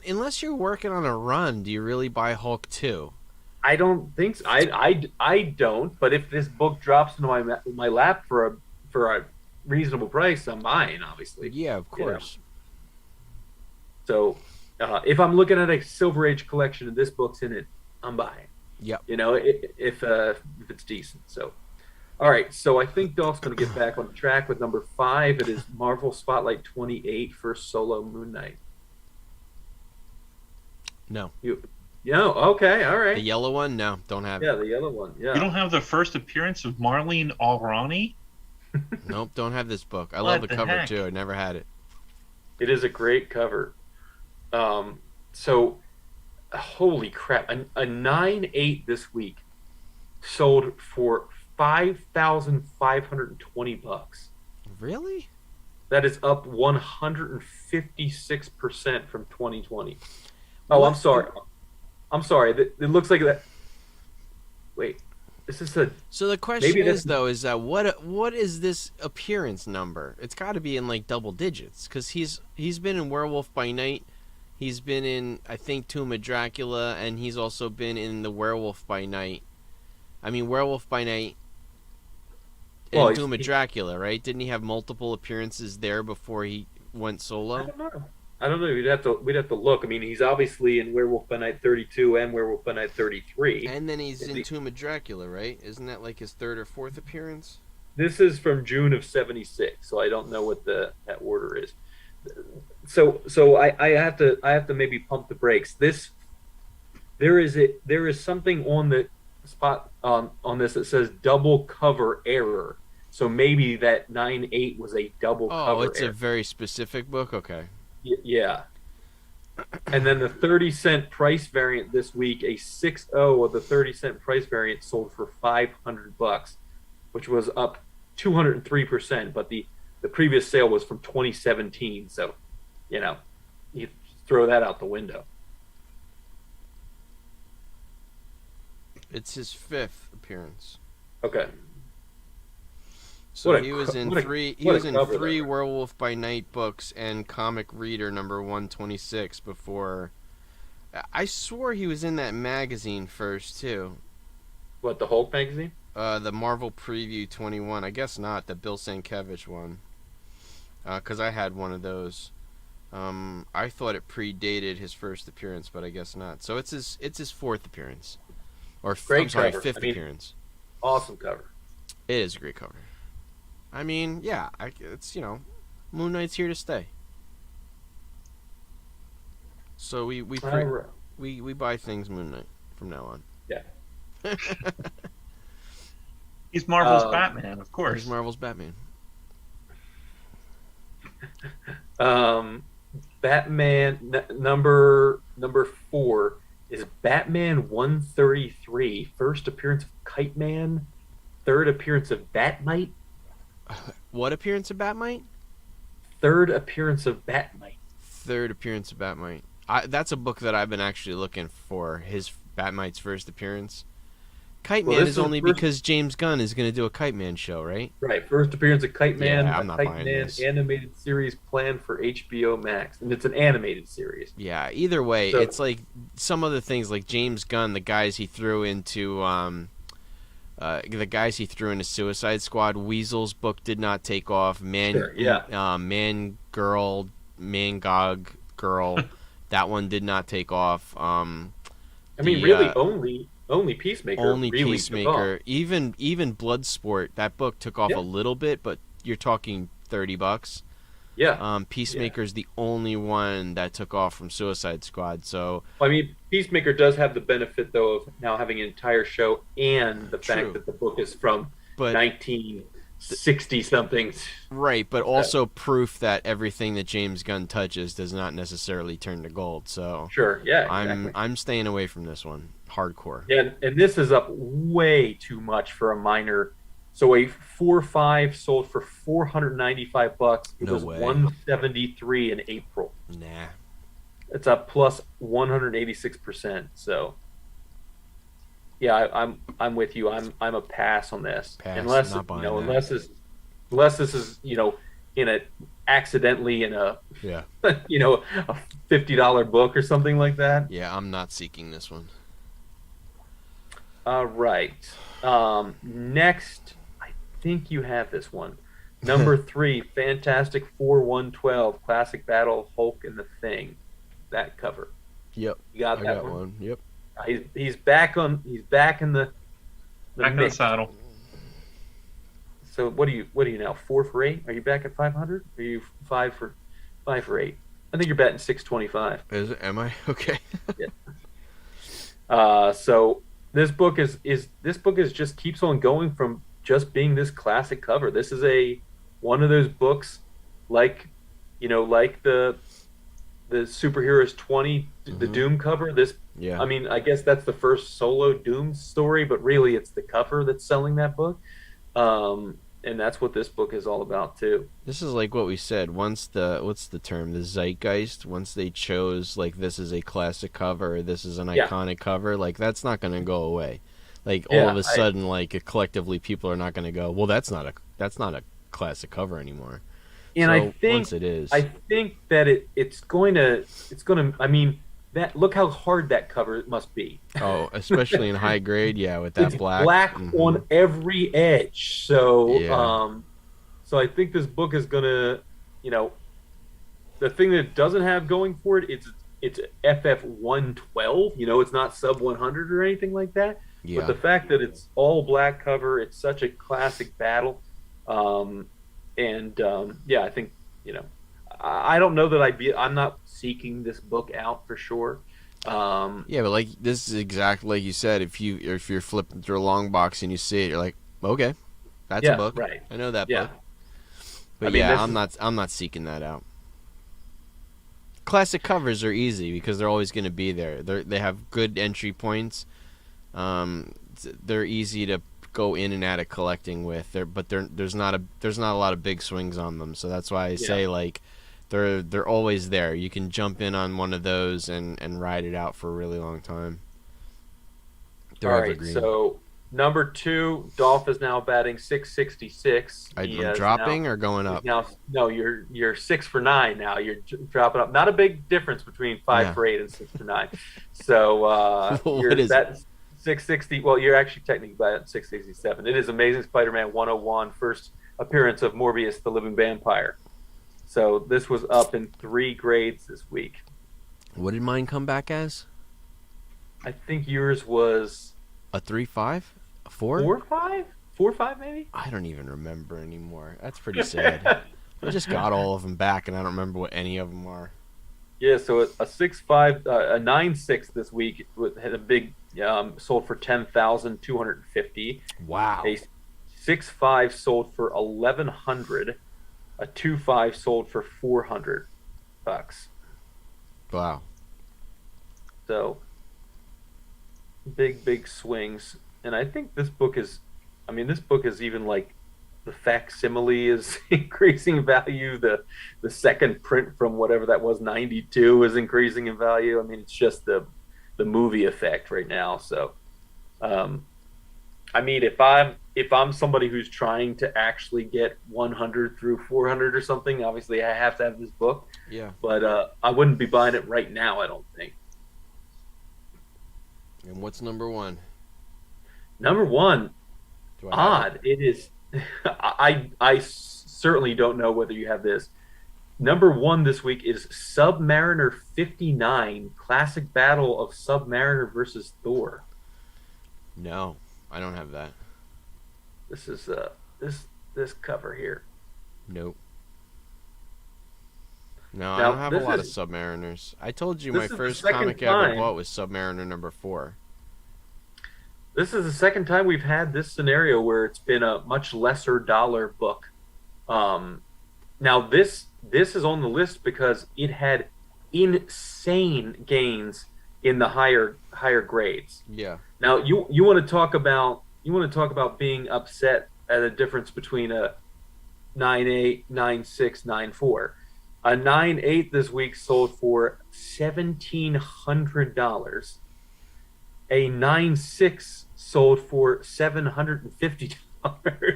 on a run, do you really buy Hulk 2? I don't think so. I don't. But if this book drops into my lap for a reasonable price, I'm buying. Obviously. Yeah, of course. So, if I'm looking at a Silver Age collection and this book's in it, I'm buying. Yep. If it's decent. So. All right, so I think Dolph's going to get back on track with #5. It is Marvel Spotlight 28 for Solo Moon Knight. No. Okay, all right. The yellow one? No, don't have it. Yeah, the yellow one, yeah. You don't have the first appearance of Marlene Alrani? Nope, don't have this book. I love the cover, heck? too. I never had it. It is a great cover. So, holy crap. A 9.8 this week sold for $5,520. Really? That is up 156% from 2020. Oh, I'm sorry. I'm sorry. It looks like that. Wait, this is a So the question is though, is that what is this appearance number? It's got to be in like double digits because he's been in Werewolf by Night, he's been in I think Tomb of Dracula, and he's also been in the Werewolf by Night. I mean Werewolf by Night and Tomb of Dracula, right? Didn't he have multiple appearances there before he went solo? I don't know. We'd have to look. I mean, he's obviously in Werewolf by Night 32 and Werewolf by Night 33. And then he's in Tomb of Dracula, right? Isn't that like his third or fourth appearance? This is from June of '76, so I don't know what that order is. So I have to maybe pump the brakes. There is something on the spot on this that says double cover error. So maybe that 9/8 was a double cover. Oh, it's error. A very specific book. Okay. Yeah. And then the 30-cent price variant this week, a 6.0 of the 30-cent price variant sold for $500, which was up 203%. But the previous sale was from 2017, so you throw that out the window. It's his fifth appearance. Okay. So he was in three Werewolf by Night books and Comic Reader number 126 before. I swore he was in that magazine first too. What, the Hulk magazine? The Marvel Preview 21. I guess not the Bill Sienkiewicz one. Because I had one of those. I thought it predated his first appearance, but I guess not. So it's his fourth appearance, or fifth appearance. Awesome cover. It is a great cover. I mean, yeah, it's Moon Knight's here to stay. So we buy things Moon Knight from now on. Yeah. He's Marvel's Batman, of course. He's Marvel's Batman. Batman number 4 is Batman 133. First appearance of Kite Man. Third appearance of Batmite. What appearance of Batmite? Third appearance of Batmite. Third appearance of Batmite. That's a book that I've been actually looking for. His Batmite's first appearance. Kite Man is only because James Gunn is going to do a Kite Man show, right? Right. First appearance of Kite Man. Yeah, I'm not buying this. Animated series planned for HBO Max, and it's an animated series. Yeah. Either way, it's like some of the things like James Gunn, the guys he threw into Suicide Squad. Weasel's book did not take off. Man Gog Girl, that one did not take off. Only Peacemaker. Only really Peacemaker. Even Bloodsport, that book took off a little bit, but you're talking $30. Yeah. Peacemaker's the only one that took off from Suicide Squad. So Peacemaker does have the benefit though of now having an entire show and the fact that the book is from 1960 something. Right, but also proof that everything that James Gunn touches does not necessarily turn to gold. So sure, yeah, I'm staying away from this one. Hardcore. Yeah, and this is up way too much for a minor. So a 4.5 sold for $495. It was $173 in April. Nah. It's up plus 186%. So yeah, I'm with you. I'm a pass on this. Unless this is accidentally in a a $50 book or something like that. Yeah, I'm not seeking this one. All right. Next, I think you have this one. Number 3, Fantastic Four 112, Classic Battle of Hulk and the Thing. That cover. Yep. You got that one? one. Yep. He's back in the back in the saddle. So what are you now? 4 for 8? Are you back at 500? Are you 5 for 8? I think you're batting 625. Am I? Okay. Yeah. So this book is just keeps on going from just being this classic cover. This is one of those books like the Superheroes 20, the Doom cover. I mean, I guess that's the first solo Doom story, but really it's the cover that's selling that book. and that's what this book is all about too. This is like what we said. Once what's the term? The zeitgeist. Once they chose like this is a classic cover, or this is an iconic cover, like that's not going to go away. Like all of a sudden, like collectively, people are not going to go, well, that's not a classic cover anymore. And so I think once it is, I think that it's going to. I mean, that look how hard that cover must be. Oh, especially in high grade, yeah, with that it's black on every edge. So, so I think this book is gonna, the thing that it doesn't have going for it, it's FF 112. It's not sub 100 or anything like that. Yeah. But the fact that it's all black cover, it's such a classic battle. I think, I don't know that I'm not seeking this book out for sure. Yeah, but like this is exactly like you said. If you're flipping through a long box and you see it, you're like, okay, that's a book. Right. I know that book. But I'm not seeking that out. Classic covers are easy because they're always going to be there. They have good entry points. They're easy to go in and out of collecting with. There's not a lot of big swings on them. So that's why I say like they're always there. You can jump in on one of those and ride it out for a really long time. They're all right, evergreen. So number 2, Dolph is now batting .666. I'm dropping or going up? No, you're 6 for 9 now. You're dropping up. Not a big difference between 5 for 8 and 6 for 9. So what is that 660? Well, you're actually technically batting 667. It is Amazing Spider-Man 101, first appearance of Morbius, the Living Vampire. So this was up in 3 grades this week. What did mine come back as? I think yours was a 3.5, a 4, 4.5, 4.5 maybe. I don't even remember anymore. That's pretty sad. I just got all of them back, and I don't remember what any of them are. Yeah, so a 6.5, a 9.6 this week had a big sold for 10,250. Wow. A 6.5 sold for 1,100. A 2.5 sold for $400. Wow. So big swings, and I think this book is even like the facsimile is increasing in value. The second print from whatever that was, 92, is increasing in value. I mean, it's just the movie effect right now. So, I mean, if I'm somebody who's trying to actually get 100 through 400 or something, obviously I have to have this book. Yeah. But I wouldn't be buying it right now, I don't think. And what's number 1? Number 1, odd. It is. I certainly don't know whether you have this. Number 1 this week is Submariner 59, Classic Battle of Submariner versus Thor. No, I don't have that. This is this cover here. Nope. No, I don't have a lot of Submariners. I told you my first comic I ever bought was Submariner number 4. This is the second time we've had this scenario where it's been a much lesser dollar book. Now this is on the list because it had insane gains in the higher grades. Yeah. Now you want to talk about being upset at a difference between a 9.8, 9.6, 9.4. A 9.8 this week sold for $1,700. A 9.6 sold for $750.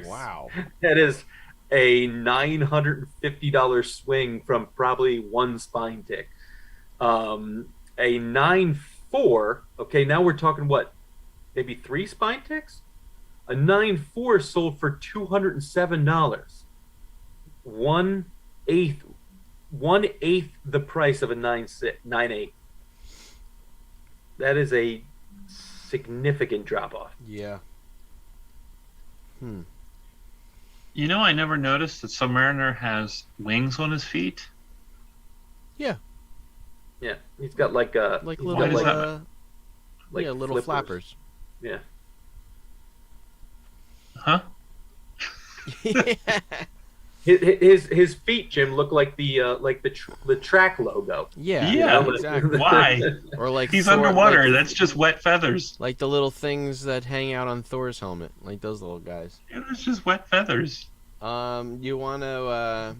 Wow. That is a $950 swing from probably one spine tick. A 9.4, okay, now we're talking what? Maybe 3 spine ticks? A 9.4 sold for $207. 1/8 the price of a 9.8. That is a significant drop off. Yeah. You know, I never noticed that Submariner has wings on his feet. Yeah. Yeah, he's got like little flippers. flappers. Yeah. Huh? Yeah. His feet, Jim, look like the track logo. Yeah, Yeah, exactly. Why? Or like He's Thor, underwater. like, That's just wet feathers. like the little things that hang out on Thor's helmet, like those little guys. It was just wet feathers. You want to?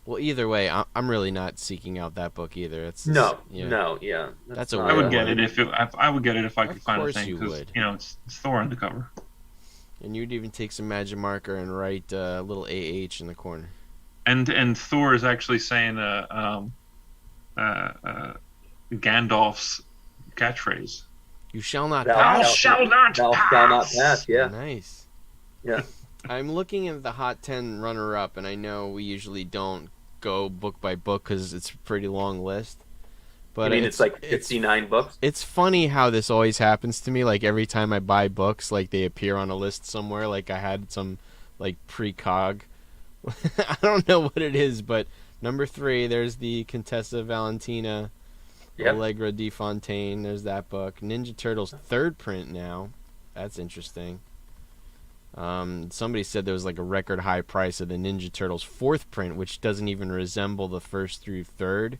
Well, either way, I'm really not seeking out that book either. It's no, yeah. no, yeah. That's a I would weird get one. it if I would get it if I could find a thing. Of course you would. It's Thor on the cover. And you'd even take some magic marker and write a little AH in the corner. And Thor is actually saying Gandalf's catchphrase. You shall not Thou pass. shall not Thou pass. shall not pass. Yeah. Nice. Yeah. I'm looking at the Hot 10 runner-up, and I know we usually don't go book by book because it's a pretty long list. But I mean, it's like 59 books. It's funny how this always happens to me. Like every time I buy books, like they appear on a list somewhere. Like I had some like precog. I don't know what it is, but number 3, there's the Contessa Valentina, Allegra de Fontaine. There's that book. Ninja Turtles 3rd print now. That's interesting. Somebody said there was like a record high price of the Ninja Turtles 4th print, which doesn't even resemble the 1st through 3rd.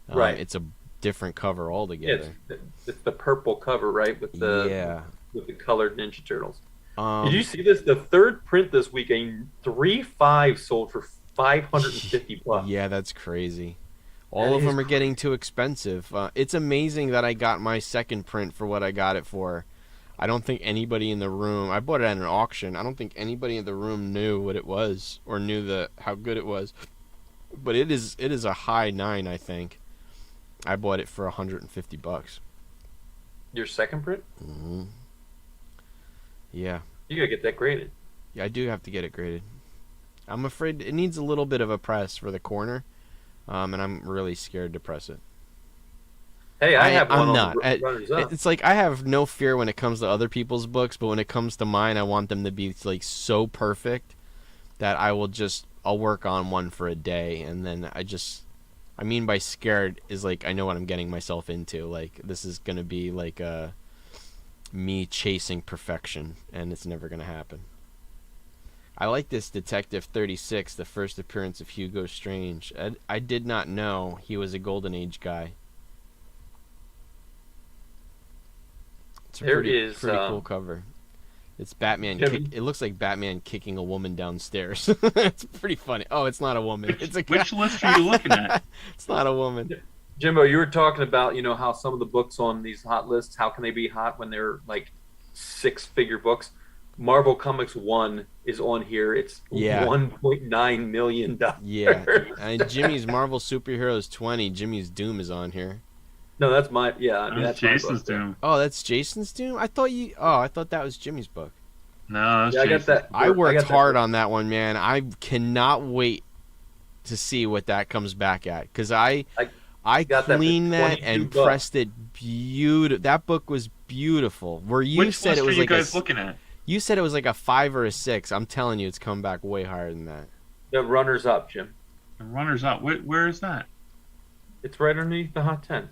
Right. It's a different cover altogether. It's the purple cover, right? With the colored Ninja Turtles. Did you see this? The 3rd print this week, a 3.5 sold for $550. Yeah, that's crazy. All of them are getting too expensive. It's amazing that I got my 2nd print for what I got it for. I don't think anybody in the room, I bought it at an auction, I don't think anybody in the room knew what it was or knew how good it was. But it is a high 9, I think. I bought it for $150. Your 2nd print? Mm-hmm. Yeah. You gotta get that graded. Yeah, I do have to get it graded. I'm afraid it needs a little bit of a press for the corner, and I'm really scared to press it. Hey, I have one I'm on not. runners up. It's like I have no fear when it comes to other people's books, but when it comes to mine, I want them to be like so perfect that I'll work on one for a day, and then I mean by scared is like I know what I'm getting myself into. Like this is gonna be like me chasing perfection, and it's never gonna happen. I like this Detective 36, the first appearance of Hugo Strange. I did not know he was a Golden Age guy. It's a pretty cool cover. It's Batman. It looks like Batman kicking a woman downstairs. It's pretty funny. Oh, it's not a woman. It's a guy. Which list are you looking at? It's not a woman. Jimbo, you were talking about, how some of the books on these hot lists, how can they be hot when they're like 6-figure books? Marvel Comics 1 is on here. It's $1.9 million. Yeah. And Jimmy's Marvel Superheroes 20, Jimmy's Doom is on here. No, that's my that's Jason's Doom. Oh, that's Jason's Doom? I thought that was Jimmy's book. No, that's I got that. I worked hard on that one, man. I cannot wait to see what that comes back at, cuz I cleaned that and pressed it beautiful. That book was beautiful. Where you Which said it was are you like guys looking at? You said it was like a 5 or a 6. I'm telling you, it's come back way higher than that. The runners up, Jim. The runners up. Where is that? It's right underneath the hot 10.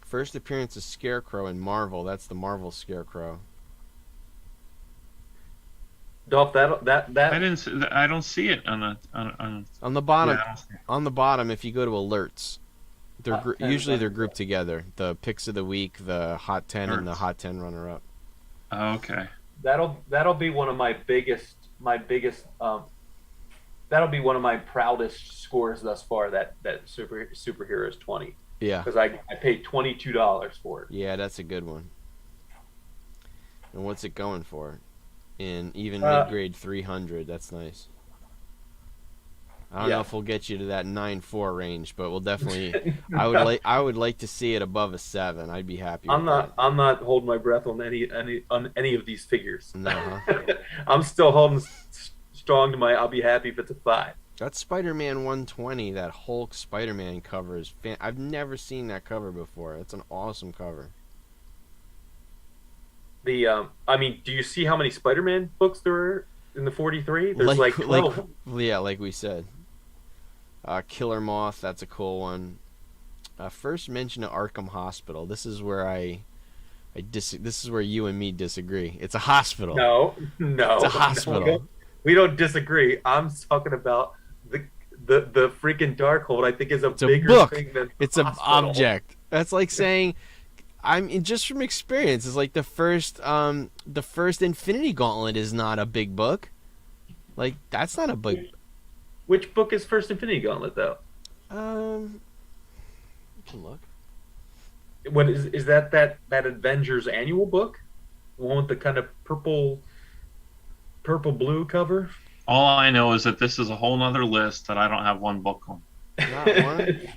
First appearance of Scarecrow in Marvel. That's the Marvel Scarecrow. Dolph, that I don't see it on the bottom. Yeah, on the bottom, if you go to alerts, usually they're grouped together. The picks of the week, the Hot 10, and the Hot 10 runner-up. Oh, okay. That'll be one of my biggest. That'll be one of my proudest scores thus far. That Superheroes 20. Yeah. Because I paid $22 for it. Yeah, that's a good one. And what's it going for? In even mid-grade 300. That's nice. I don't know if we'll get you to that 9.4 range, but we'll definitely. I would like to see it above a 7. I'd be happy. I'm not holding my breath on any of these figures. No. I'm still holding strong to my. I'll be happy if it's a 5. That Spider-Man 120, that Hulk Spider-Man cover is. I've never seen that cover before. It's an awesome cover. Do you see how many Spider-Man books there are in the 43? There's like 12. Like we said. Killer Moth, that's a cool one. First mention of Arkham Hospital. This is where this is where you and me disagree. It's a hospital. No. It's a hospital. We don't disagree. I'm talking about the freaking Darkhold. I think is a bigger book. thing than it's an object. That's like saying, just from experience, it's like the first Infinity Gauntlet is not a big book. Like, that's not a big... Which book is First Infinity Gauntlet, though? You can look. What is that Avengers annual book? The one with the kind of purple blue cover? All I know is that this is a whole nother list that I don't have one book on. Not one?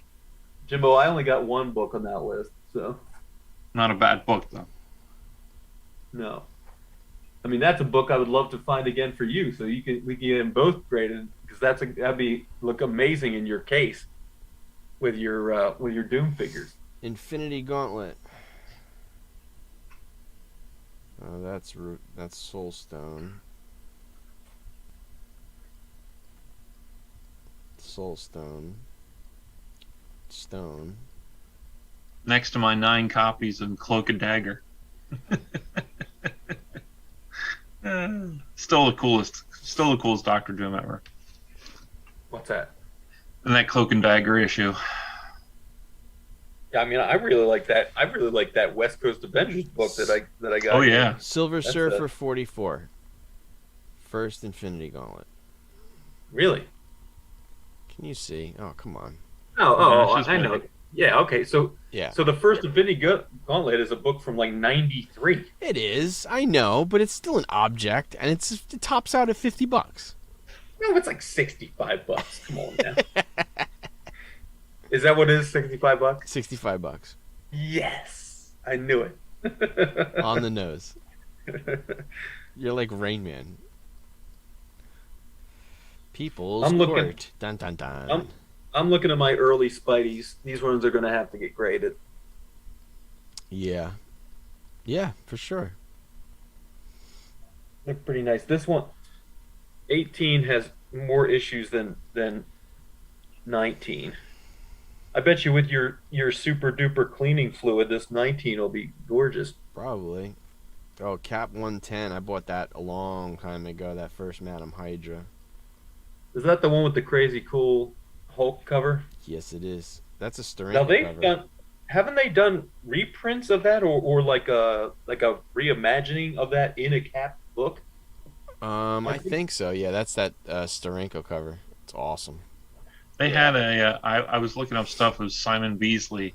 Jimbo, I only got one book on that list, so... Not a bad book, though. No. I mean, that's a book I would love to find again for you, so we can get them both graded, because that'd look amazing in your case with your Doom figures. Infinity Gauntlet. Oh, that's Soulstone. Soulstone. Stone. Next to my 9 copies of Cloak and Dagger. Still the coolest Doctor Doom ever. What's that? And that Cloak and Dagger issue. Yeah, I mean, I really like that. I really like that West Coast Avengers book that I got. Oh yeah, Silver Surfer 44. First Infinity Gauntlet. Really? Can you see? Oh, come on. I know. Yeah, okay. So the First Infinity Gauntlet is a book from like '93. It is. I know, but it's still an object, and it tops out at $50. No, it's like $65. Come on, man. Is that what it is? $65? $65. Yes, I knew it. On the nose. You're like Rain Man. People's Court. Dun dun dun. I'm looking at my early Spideys. These ones are going to have to get graded. Yeah. Yeah, for sure. They're pretty nice. This one, 18 has more issues than 19. I bet you with your super duper cleaning fluid, this 19 will be gorgeous. Probably. Oh, Cap 110. I bought that a long time ago, that first Madam Hydra. Is that the one with the crazy cool Hulk cover? Yes, it is. That's a Steranko cover. Haven't they done reprints of that or like a reimagining of that in a Cap book? I think so. Yeah, that's that Steranko cover. It's awesome. They had I was looking up stuff with Simon Beasley,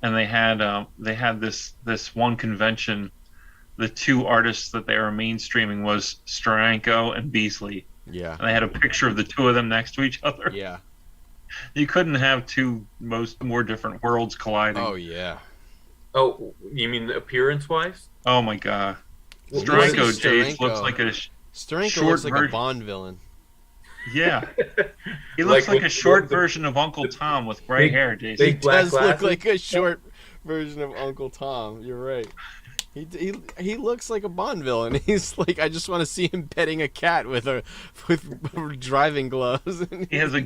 and they had this one convention. The 2 artists that they were mainstreaming was Steranko and Beasley. Yeah. And they had a picture of the 2 of them next to each other. Yeah. You couldn't have 2 more different worlds colliding. Oh yeah. Oh, you mean appearance wise? Oh my god. Well, Steranko Jace looks like a Steranko looks like a Bond villain. Yeah. He looks like a short version of Uncle Tom with gray hair, Jason. He does look like a short version of Uncle Tom. You're right. He looks like a Bond villain. He's like, I just want to see him petting a cat with driving gloves. He had a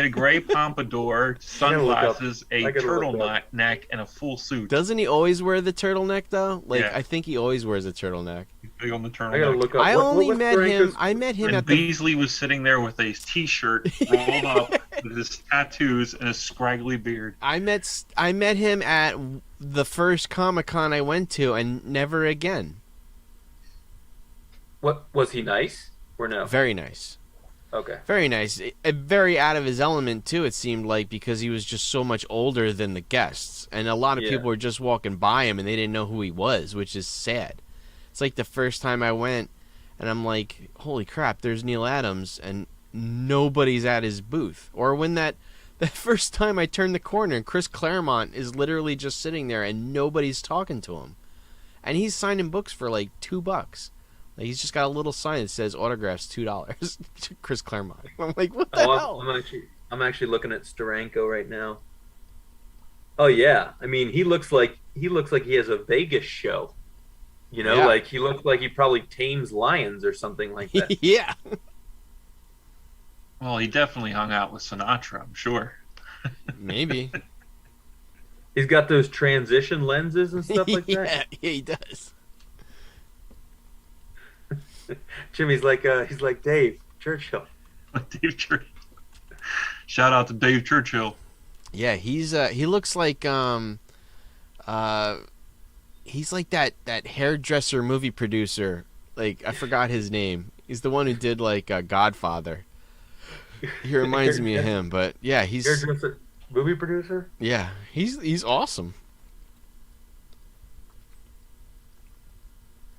gray pompadour, sunglasses, a turtleneck, and a full suit. Doesn't he always wear the turtleneck though? Like yeah. I think he always wears a turtleneck. He's big on the turtleneck. I gotta look up. I met him and at Beasley was sitting there with a t-shirt rolled up with his tattoos and a scraggly beard. I met him at the first Comic-Con I went to, and never again. What was he nice or no? Very nice. Okay. Very nice. Very out of his element too. It seemed like, because he was just so much older than the guests, and a lot of people were just walking by him and they didn't know who he was, which is sad. It's like the first time I went, and I'm like, holy crap! There's Neil Adams, and nobody's at his booth. Or when that first time I turned the corner and Chris Claremont is literally just sitting there and nobody's talking to him. And he's signing books for like $2. Like, he's just got a little sign that says autographs $2. Chris Claremont. I'm like, what the hell? I'm actually looking at Steranko right now. Oh yeah. I mean, he looks like he has a Vegas show. You know, like he looks like he probably tames lions or something like that. Yeah. Well, he definitely hung out with Sinatra, I'm sure. Maybe. He's got those transition lenses and stuff like that. Yeah, he does. Jimmy's like he's like Dave Churchill. Dave Churchill. Shout out to Dave Churchill. Yeah, he looks like he's like that hairdresser movie producer. Like, I forgot his name. He's the one who did like Godfather. He reminds me of him, but yeah, he's movie producer. Yeah, he's awesome.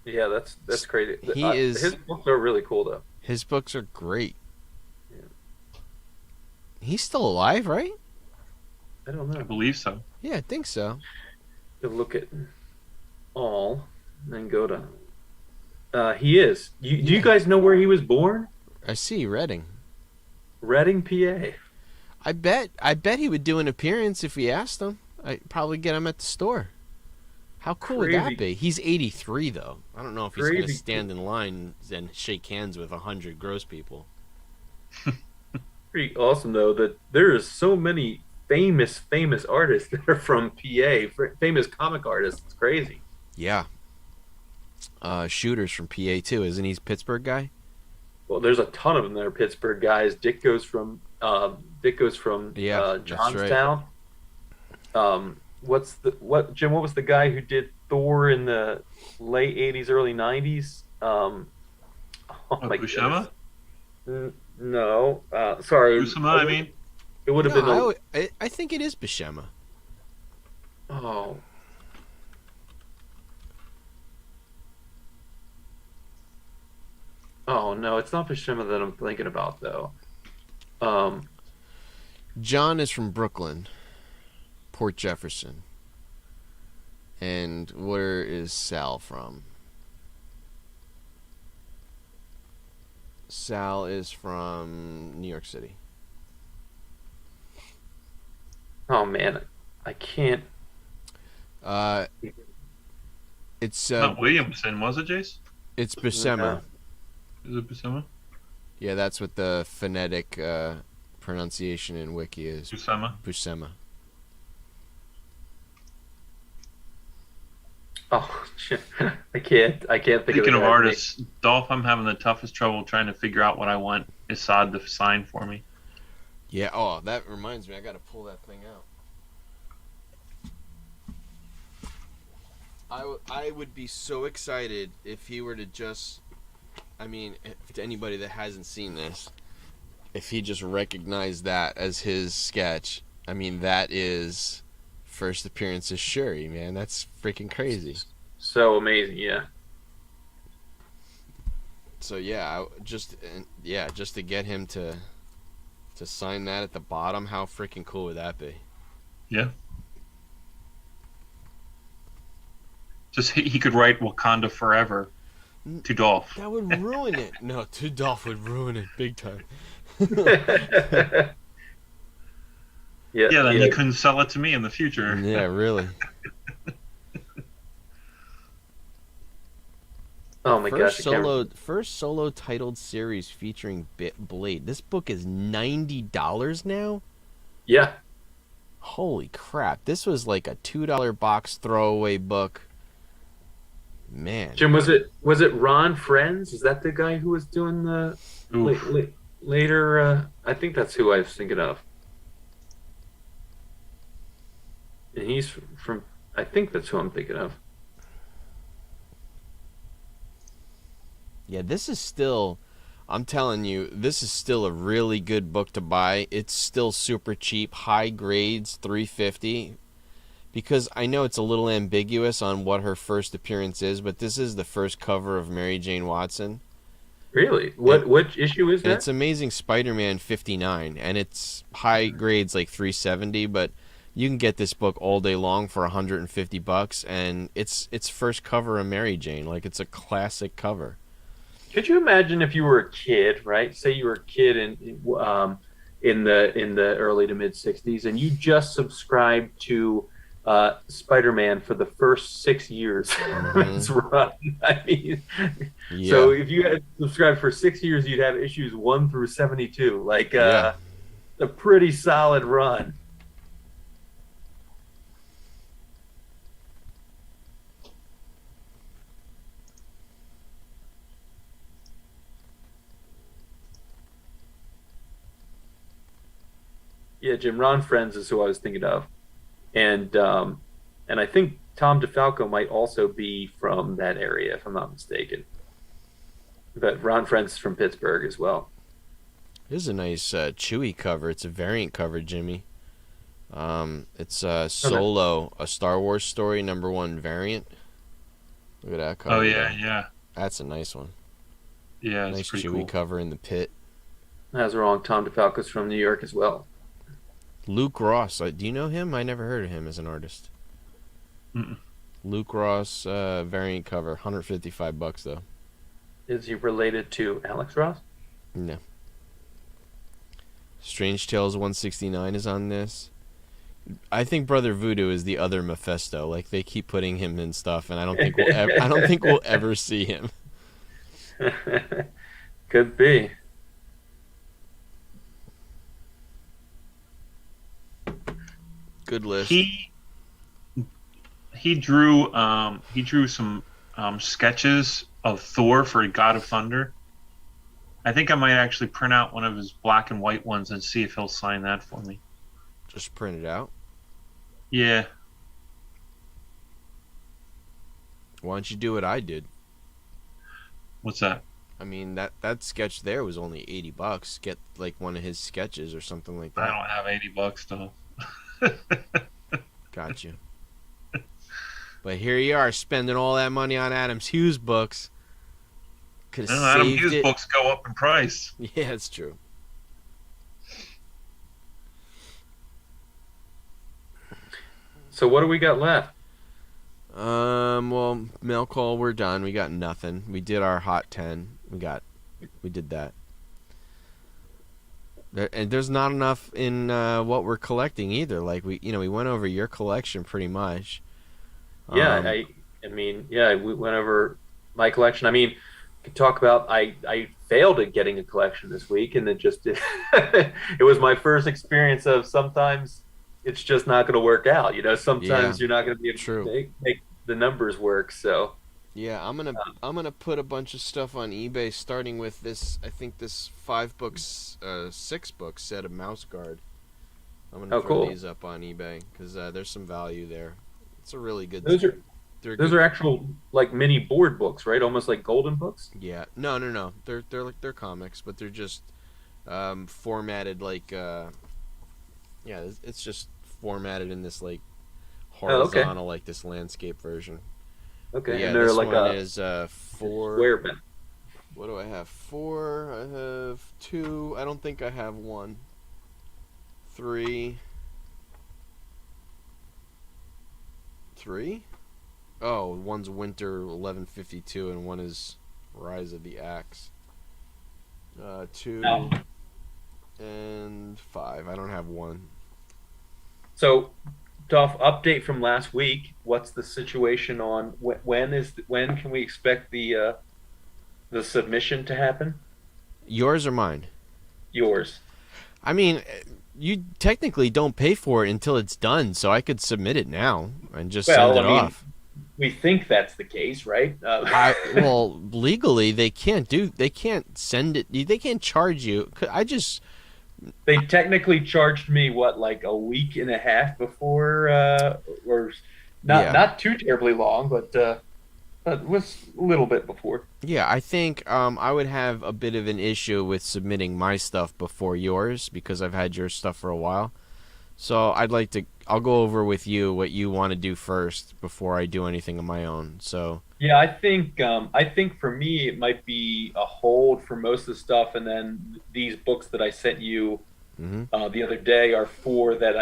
Yeah, that's crazy. His books are really cool though. His books are great. Yeah. He's still alive, right? I don't know. I believe so. Yeah, I think so. To look at all and then go to. He is. Do you guys know where he was born? I see Reading. Reading, PA. I bet he would do an appearance if we asked him. I'd probably get him at the store. How cool would that be? He's 83 though. I don't know if he's going to stand in line and shake hands with 100 gross people. Pretty awesome though that there is so many famous artists that are from PA, famous comic artists. It's crazy. Yeah. Shooter's from PA too, isn't he? Pittsburgh guy? Well, there's a ton of them that are Pittsburgh guys. Dick goes from Johnstown. Right. Jim? What was the guy who did Thor in the late '80s, early '90s? Buscema? No, sorry. Buscema, I mean, it would have been. I think it is Buscema. Oh. Oh no, it's not Buscema that I'm thinking about though. John is from Brooklyn, Port Jefferson. And where is Sal from? Sal is from New York City. Oh man, I can't. It's not Williamson, was it, Jace? It's Buscema. Is it Buscema? Yeah, that's what the phonetic pronunciation in Wiki is. Buscema. Oh shit! I can't think Speaking of of artists, Dolph, I'm having the toughest trouble trying to figure out what I want Assad to sign for me. Yeah. Oh, that reminds me. I got to pull that thing out. I would be so excited if he were to just. I mean, to anybody that hasn't seen this, if he just recognized that as his sketch, I mean, that is first appearance as Shuri, man. That's freaking crazy. So amazing, yeah. So yeah, just to get him to sign that at the bottom, how freaking cool would that be? Yeah. Just he could write Wakanda Forever. To Dolph. That would ruin it. No, to Dolph would ruin it big time. Then you couldn't sell it to me in the future. Yeah, really. Oh my gosh! First solo titled series featuring Blade. This book is $90 now. Yeah. Holy crap! This was like a $2 box throwaway book. Man, Jim, was it Ron Friends? Is that the guy who was doing the later? I think that's who I was thinking of. And he's from. I think that's who I'm thinking of. Yeah, this is still. I'm telling you, this is still a really good book to buy. It's still super cheap, high grades, $3.50. Because I know it's a little ambiguous on what her first appearance is, but this is the first cover of Mary Jane Watson. Really? Which issue is that? It's Amazing Spider-Man 59, and it's high grades like 370, but you can get this book all day long for $150, and it's first cover of Mary Jane. Like, it's a classic cover. Could you imagine if you were a kid, right? Say you were a kid in the early to mid 60s, and you just subscribed to Spider-Man for the first 6 years. It's run. I mean, so if you had subscribed for 6 years, you'd have issues 1 through 72. Like a pretty solid run. Yeah, Jim, Ron Friends is who I was thinking of. And I think Tom DeFalco might also be from that area, if I'm not mistaken. But Ron Friend's from Pittsburgh as well. This is a nice Chewy cover. It's a variant cover, Jimmy. It's Solo, a Star Wars story, #1 variant. Look at that cover. Oh yeah, yeah. That's a nice one. Yeah, it's nice pretty Chewy cool. cover in the pit. That's wrong. Tom DeFalco's from New York as well. Luke Ross. Do you know him? I never heard of him as an artist. Mm-mm. Luke Ross variant cover, $155 though. Is he related to Alex Ross? No. Strange Tales 169 is on this. I think Brother Voodoo is the other Mephisto. Like they keep putting him in stuff, and I don't think we'll ever see him. Could be. Good list. He drew some sketches of Thor for God of Thunder. I think I might actually print out one of his black and white ones and see if he'll sign that for me. Just print it out? Yeah. Why don't you do what I did? What's that? I mean, that sketch there was only $80. Get like one of his sketches or something like that. I don't have $80 though. Got you. But here you are spending all that money on Adams Hughes books. Could have Adam saved Hughes it. books go up in price. Yeah, it's true. So what do we got left? Well, mail call, we're done. We got nothing. We did our hot 10. We did that. And there's not enough in what we're collecting either. Like we went over your collection pretty much. Yeah, I mean, yeah, we went over my collection. I mean, could talk about I failed at getting a collection this week, and it just it was my first experience of sometimes it's just not going to work out. Sometimes you're not going to be able to make the numbers work. So yeah, I'm gonna put a bunch of stuff on eBay, starting with this. I think this 6-book set of Mouse Guard. I'm gonna throw these up on eBay because there's some value there. It's a really good. Those are actual like mini board books, right? Almost like golden books. Yeah. No. They're comics, but they're just formatted like it's just formatted in this like horizontal like this landscape version. Okay. Yeah, and they're this like one is 4. Square bin. What do I have? 4. I have 2. I don't think I have 1. 3. 3? Oh, one's Winter 1152 and one is Rise of the Axe. 2 and 5. I don't have 1. So, Dolph, update from last week. What's the situation on when can we expect the submission to happen? Yours or mine? Yours. I mean, you technically don't pay for it until it's done, so I could submit it now and just send it off. We think that's the case, right? Well, legally they can't send it. They can't charge you. They technically charged me like a week and a half before, or not too terribly long, but it was a little bit before. Yeah, I think I would have a bit of an issue with submitting my stuff before yours because I've had your stuff for a while. So I'll go over with you what you want to do first before I do anything on my own. So yeah, I think for me it might be a hold for most of the stuff, and then these books that I sent you the other day are 4 that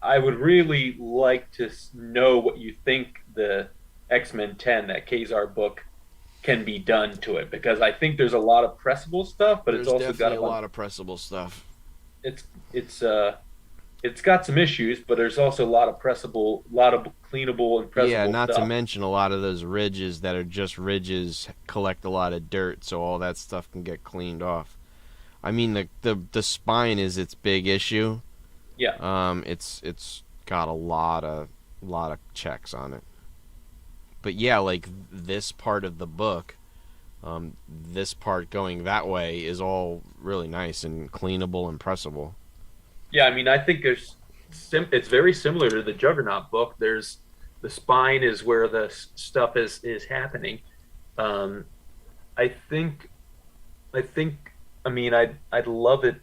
I would really like to know what you think the X-Men 10, that Kazar book, can be done to it, because I think there's a lot of pressable stuff, but it's also got a lot of pressable stuff. It's got some issues, but there's also a lot of pressable, a lot of cleanable and pressable Yeah, not stuff. to mention a lot of those ridges that are just ridges collect a lot of dirt, so all that stuff can get cleaned off. I mean, the spine is its big issue. Yeah. It's got a lot of checks on it. But yeah, like this part of the book, this part going that way is all really nice and cleanable and pressable. Yeah, I mean, I think it's very similar to the Juggernaut book. There's the spine is where the stuff is happening, and I think I think I mean I'd love it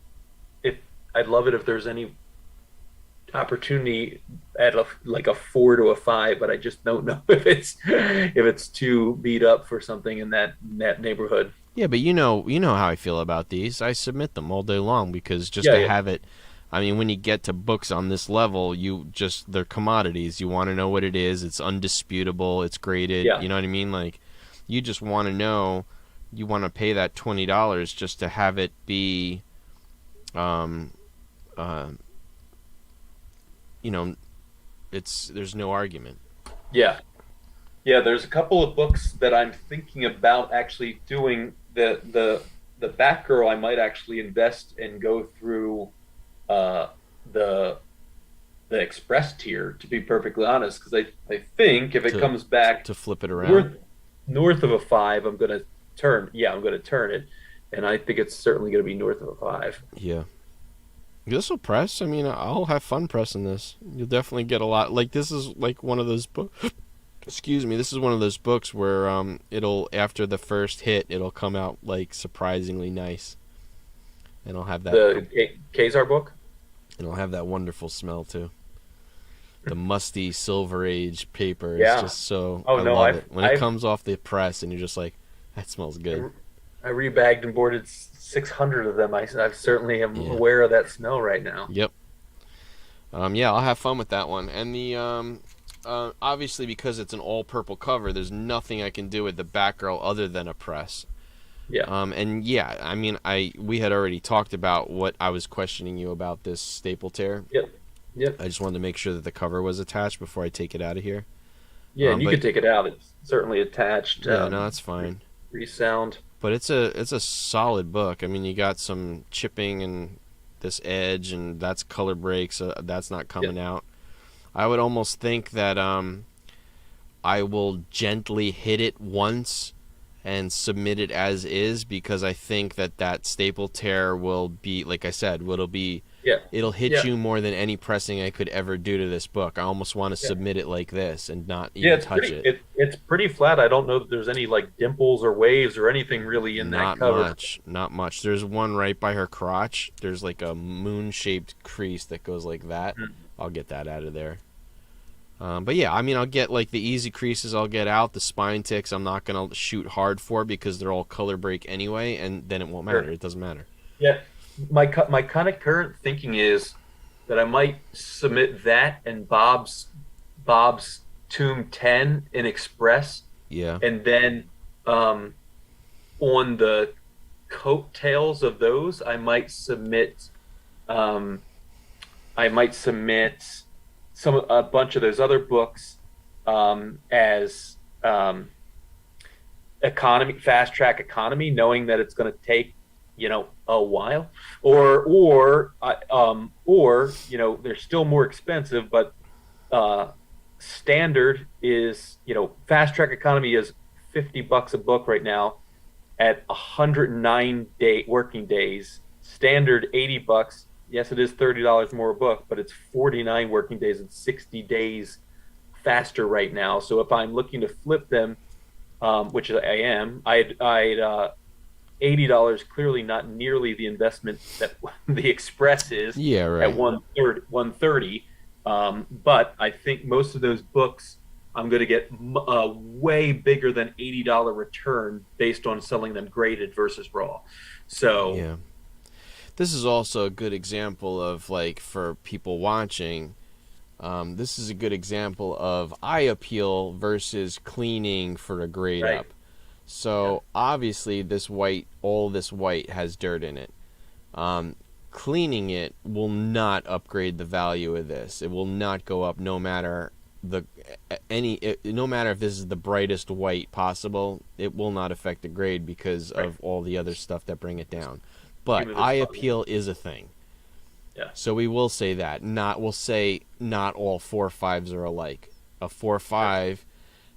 if I'd love it if there's any opportunity at like a 4 to a 5, but I just don't know if it's too beat up for something in that neighborhood. Yeah, but you know how I feel about these. I submit them all day long because just Yeah, to yeah, have it. I mean, when you get to books on this level, they're commodities. You want to know what it is. It's undisputable. It's graded. yeah, You know what I mean? Like, you just want to know. You want to pay that $20 just to have it be, um, uh, you know, there's no argument. yeah. Yeah, there's a couple of books that I'm thinking about actually doing. The Batgirl, I might actually invest and go through uh, the the Express tier, to be perfectly honest, because I think if it To comes back to flip it around. north of a 5, I'm gonna turn it, and I think it's certainly gonna be north of a 5. Yeah. This will press. I mean, I'll have fun pressing this. You'll definitely get a lot. Like, this is like one of those books. Excuse me. This is one of those books where it'll after the first hit, it'll come out like surprisingly nice, and I'll have that. The Kazar book. It'll have that wonderful smell too. The musty Silver Age paper is Yeah. just so. Oh I no, love it when it I've comes off the press, and you're just like, that smells good. I rebagged and boarded 600 of them. I certainly am Yeah. aware of that smell right now. Yep. Yeah, I'll have fun with that one. And the obviously because it's an all purple cover, there's nothing I can do with the Batgirl other than a press. Yeah. And yeah, I mean, we had already talked about what I was questioning you about this staple tear. Yep. Yep. I just wanted to make sure that the cover was attached before I take it out of here. Yeah, and you But could take it out. It's certainly attached. yeah, no, that's fine. Resound. But it's a solid book. I mean, you got some chipping and this edge, and that's color breaks. That's not coming out. I would almost think that I will gently hit it once and submit it as is, because I think that staple tear will be, like I said, it'll hit you more than any pressing I could ever do to this book. I almost want to submit it like this and not even touch it. It's pretty flat. I don't know that there's any like dimples or waves or anything really in that cover. Not much. There's one right by her crotch. There's like a moon-shaped crease that goes like that. I'll get that out of there. But yeah, I mean, I'll get like the easy creases. I'll get out the spine ticks. I'm not gonna shoot hard for because they're all color break anyway, and then it won't matter. It doesn't matter. Yeah, my kind of current thinking is that I might submit that and Bob's Tomb 10 in Express. Yeah. And then on the coattails of those, I might submit a bunch of those other books as fast track economy, knowing that it's going to take a while, or they're still more expensive, but standard is fast track economy is $50 a book right now at 109 working days. Standard $80. Yes, it is $30 more a book, but it's 49 working days and 60 days faster right now. So if I'm looking to flip them, which I am, I'd $80, clearly not nearly the investment that the Express is. Yeah, right. At 130. But I think most of those books, I'm going to get a way bigger than $80 return based on selling them graded versus raw. So yeah. This is also a good example of, like, for people watching, this is a good example of eye appeal versus cleaning for a grade up. So obviously all this white has dirt in it. Cleaning it will not upgrade the value of this. It will not go up no matter no matter if this is the brightest white possible. It will not affect the grade because of all the other stuff that bring it down. But eye appeal is a thing. Yeah. So we will say that. We'll say not all 4.5s are alike. A 4.5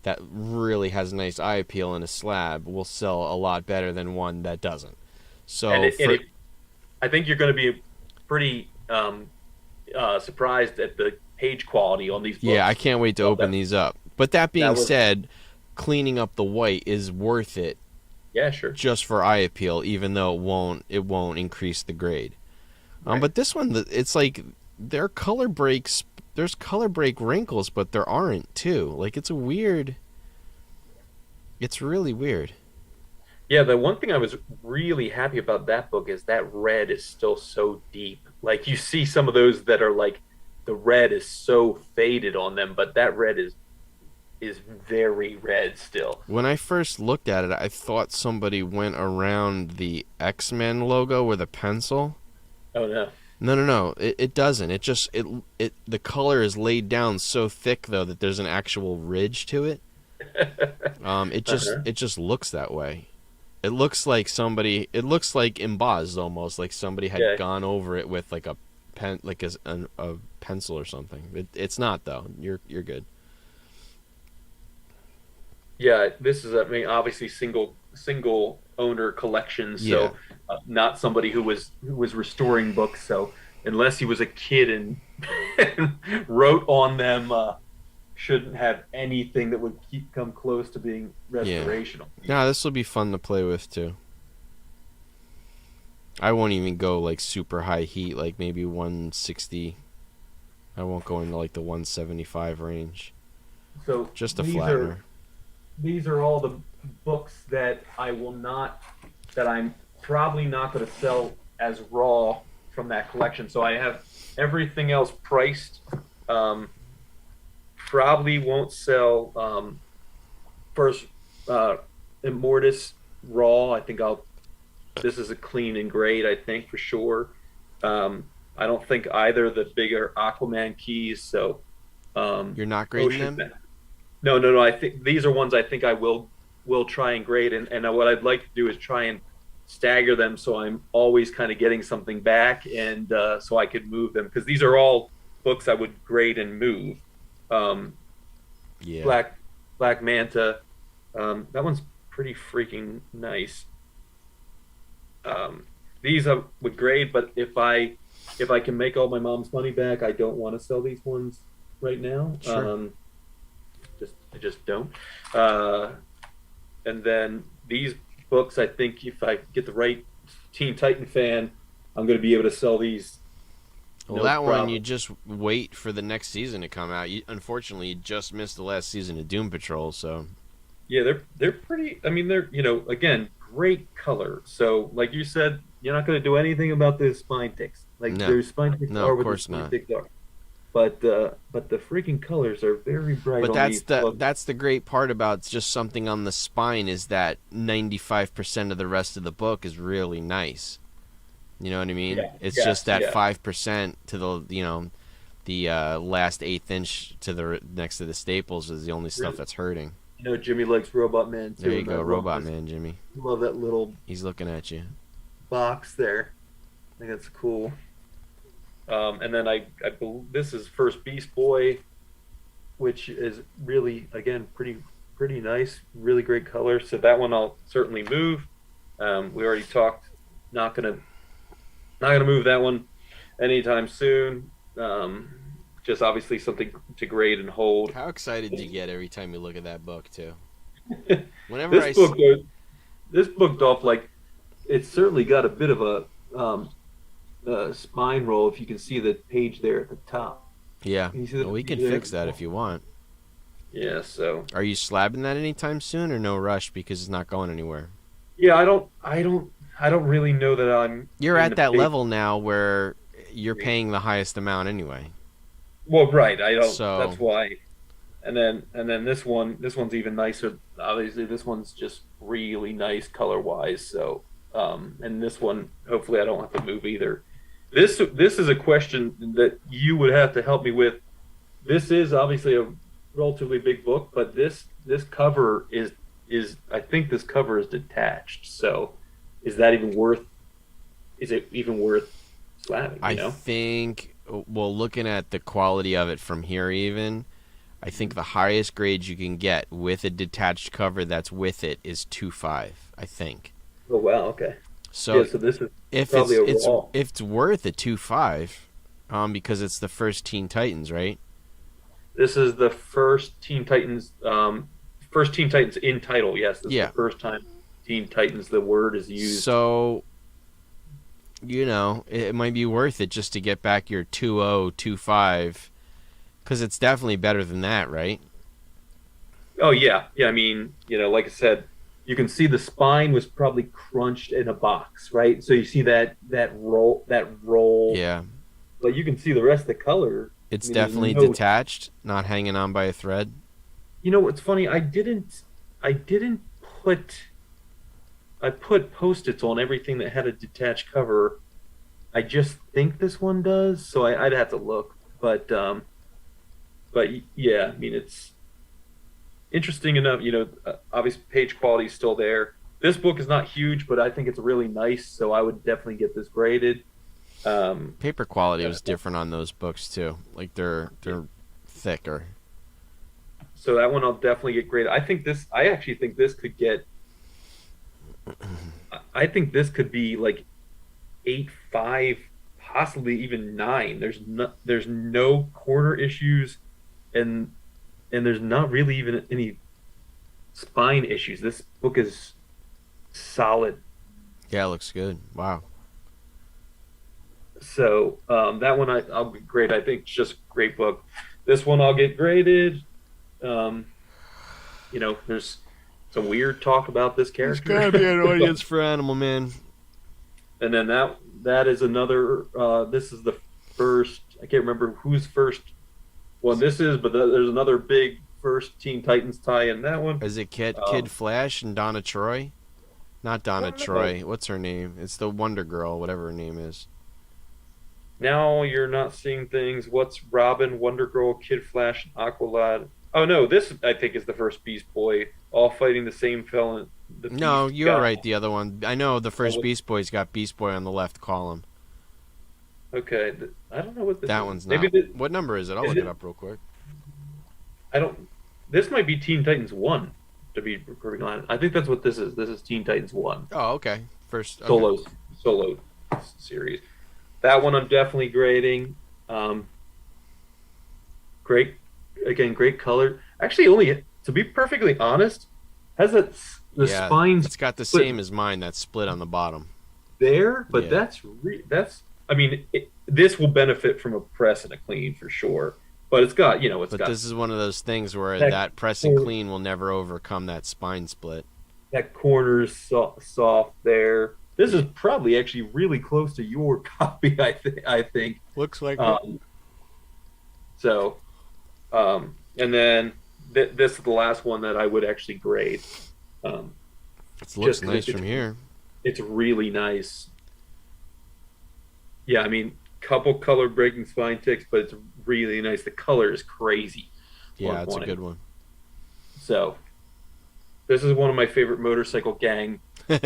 that really has nice eye appeal in a slab will sell a lot better than one that doesn't. So I think you're going to be pretty surprised at the page quality on these books. Yeah, I can't wait to open these up. But that being said, cleaning up the white is worth it Yeah, sure. just for eye appeal, even though it won't increase the grade. Right. But this one, it's like there are color breaks. There's color break wrinkles, but there aren't too. Like it's a weird. It's really weird. Yeah, the one thing I was really happy about that book is that red is still so deep. Like you see some of those that are like the red is so faded on them, but that red is very red still. When I first looked at it, I thought somebody went around the X-Men logo with a pencil. Oh no. No, no, no. It doesn't. It just it the color is laid down so thick though that there's an actual ridge to it. It just looks that way. It looks like somebody. It looks like embossed almost, like somebody had Yeah. gone over it with like a pen, like a pencil or something. It's not though. You're good. Yeah, this is, I mean, obviously single owner collection, Yeah, so not somebody who was restoring books. So unless he was a kid and, and wrote on them, shouldn't have anything that would come close to being yeah. restorational. Nah, this will be fun to play with too. I won't even go like super high heat, like maybe 160. I won't go into like the 175 range. So Just a these flattener. are these are all the books that I will not that I'm probably not going to sell as raw from that collection. So I have everything else priced. Um, Probably won't sell first Immortus raw. I think I'll. This is a clean and grade. I think for sure. I don't think either the bigger Aquaman keys. So You're not grading Ocean. them? No, no, no. I think these are ones I think I will try and grade, and what I'd like to do is try and stagger them so I'm always kind of getting something back, and so I could move them because these are all books I would grade and move. Um, Yeah. Black Manta, that one's pretty freaking nice. These I would grade, but if I can make all my mom's money back, I don't want to sell these ones right now. Sure. I just don't. Uh, and then these books, I think if I get the right Teen Titan fan, I'm going to be able to sell these. Well, No that one problem. you just wait for the next season to come out. Unfortunately, you just missed the last season of Doom Patrol, so Yeah, they're pretty. I mean, they're again great color. So like you said, you're not going to do anything about the spine ticks. Like no, their spine ticks no, are of what the course spine not. ticks are. But the freaking colors are very bright But on that's these the books. that's the great part about just something on the spine is that 95% of the rest of the book is really nice. You know what I mean? Yeah, It's yes, just that yeah. 5% to the last eighth inch to the next to the staples is the only stuff Really. that's hurting. Jimmy likes Robot Man There too, you and go, Robot Man, Jimmy. love that little He's looking at you. box there. I think that's cool. And then I believe this is First Beast Boy, which is really again pretty nice, really great color. So that one I'll certainly move. We already talked. Not gonna not gonna move that one anytime soon. Just obviously something to grade and hold. How excited do you get every time you look at that book, too? Whenever this book this book off like it's certainly got a bit of a spine roll if you can see the page there at the top. Yeah, Can you see the well, we can page there? fix that if you want. Yeah, so Are you slabbing that anytime soon or no rush because it's not going anywhere? yeah, I don't really know that I'm You're in at the that big- level now where you're paying the highest amount anyway. Well, right, I don't. So- That's why. And then this one's even nicer. Obviously, this one's just really nice color wise. So, and this one, hopefully, I don't have to move either. This is a question that you would have to help me with. This is obviously a relatively big book, but this cover is I think this cover is detached. So, is that even worth? Is it even worth slabbing? I think, well, looking at the quality of it from here, even, I think the highest grade you can get with a detached cover that's with it is 2.5. I think. Oh wow. Okay. So Yeah. So this is if probably it's a raw. if it's worth a 2.5, because it's the first Teen Titans, right? This is the first Teen Titans in title. Yes, this is Yeah. the first time Teen Titans, the word is used. So, it might be worth it just to get back your 2025, because it's definitely better than that, right? Oh yeah, yeah. I mean, like I said, you can see the spine was probably crunched in a box, right? So you see that roll. Yeah. But you can see the rest of the color. It's I mean, definitely detached, not hanging on by a thread. What's funny? I didn't put. I put Post-its on everything that had a detached cover. I just think this one does, so I'd have to look. But yeah, I mean it's interesting enough. Obviously page quality is still there. This book is not huge, but I think it's really nice, so I would definitely get this graded. Paper quality was different on those books too. Like they're thicker. So that one I'll definitely get graded. I actually think this could get. I think this could be like 8.5, possibly even 9. There's no corner issues, and there's not really even any spine issues. This book is solid. Yeah, it looks good. Wow. So that one I'll get graded. I think it's just a great book. This one I'll get graded. There's some weird talk about this character. There's gotta be an audience for Animal Man. And then that is another. This is the first. I can't remember whose first one this is, but there's another big first Teen Titans tie in that one. Is it Kid Flash and Donna Troy? Not Donna Troy. What's her name? It's the Wonder Girl, whatever her name is. Now you're not seeing things. What's Robin, Wonder Girl, Kid Flash, and Aqualad? Oh no, this I think is the first Beast Boy, all fighting the same villain. No, you're right. The other one. I know the first Beast Boy's got Beast Boy on the left column. Okay, I don't know what this. That is. one's not. Maybe what number is it? I'll look it up real quick. I don't. This might be Teen Titans 1. To be perfectly honest, I think that's what this is. This is Teen Titans 1. Oh, okay. First okay. Solo series. That one I'm definitely grading. Great, again, great color. Actually, only to be perfectly honest, has the spines. It's got the same as mine. That split on the bottom. There, but that's. I mean, this will benefit from a press and a clean for sure. But it's got, But this is one of those things where that press and clean will never overcome that spine split. That corner's soft there. This is probably actually really close to your copy, I think. Looks like it. So, and then this is the last one that I would actually grade. It looks nice from here. It's really nice. Yeah, I mean, couple color breaking spine ticks, but it's really nice. The color is crazy. Yeah, it's a good one. So, this is one of my favorite motorcycle gang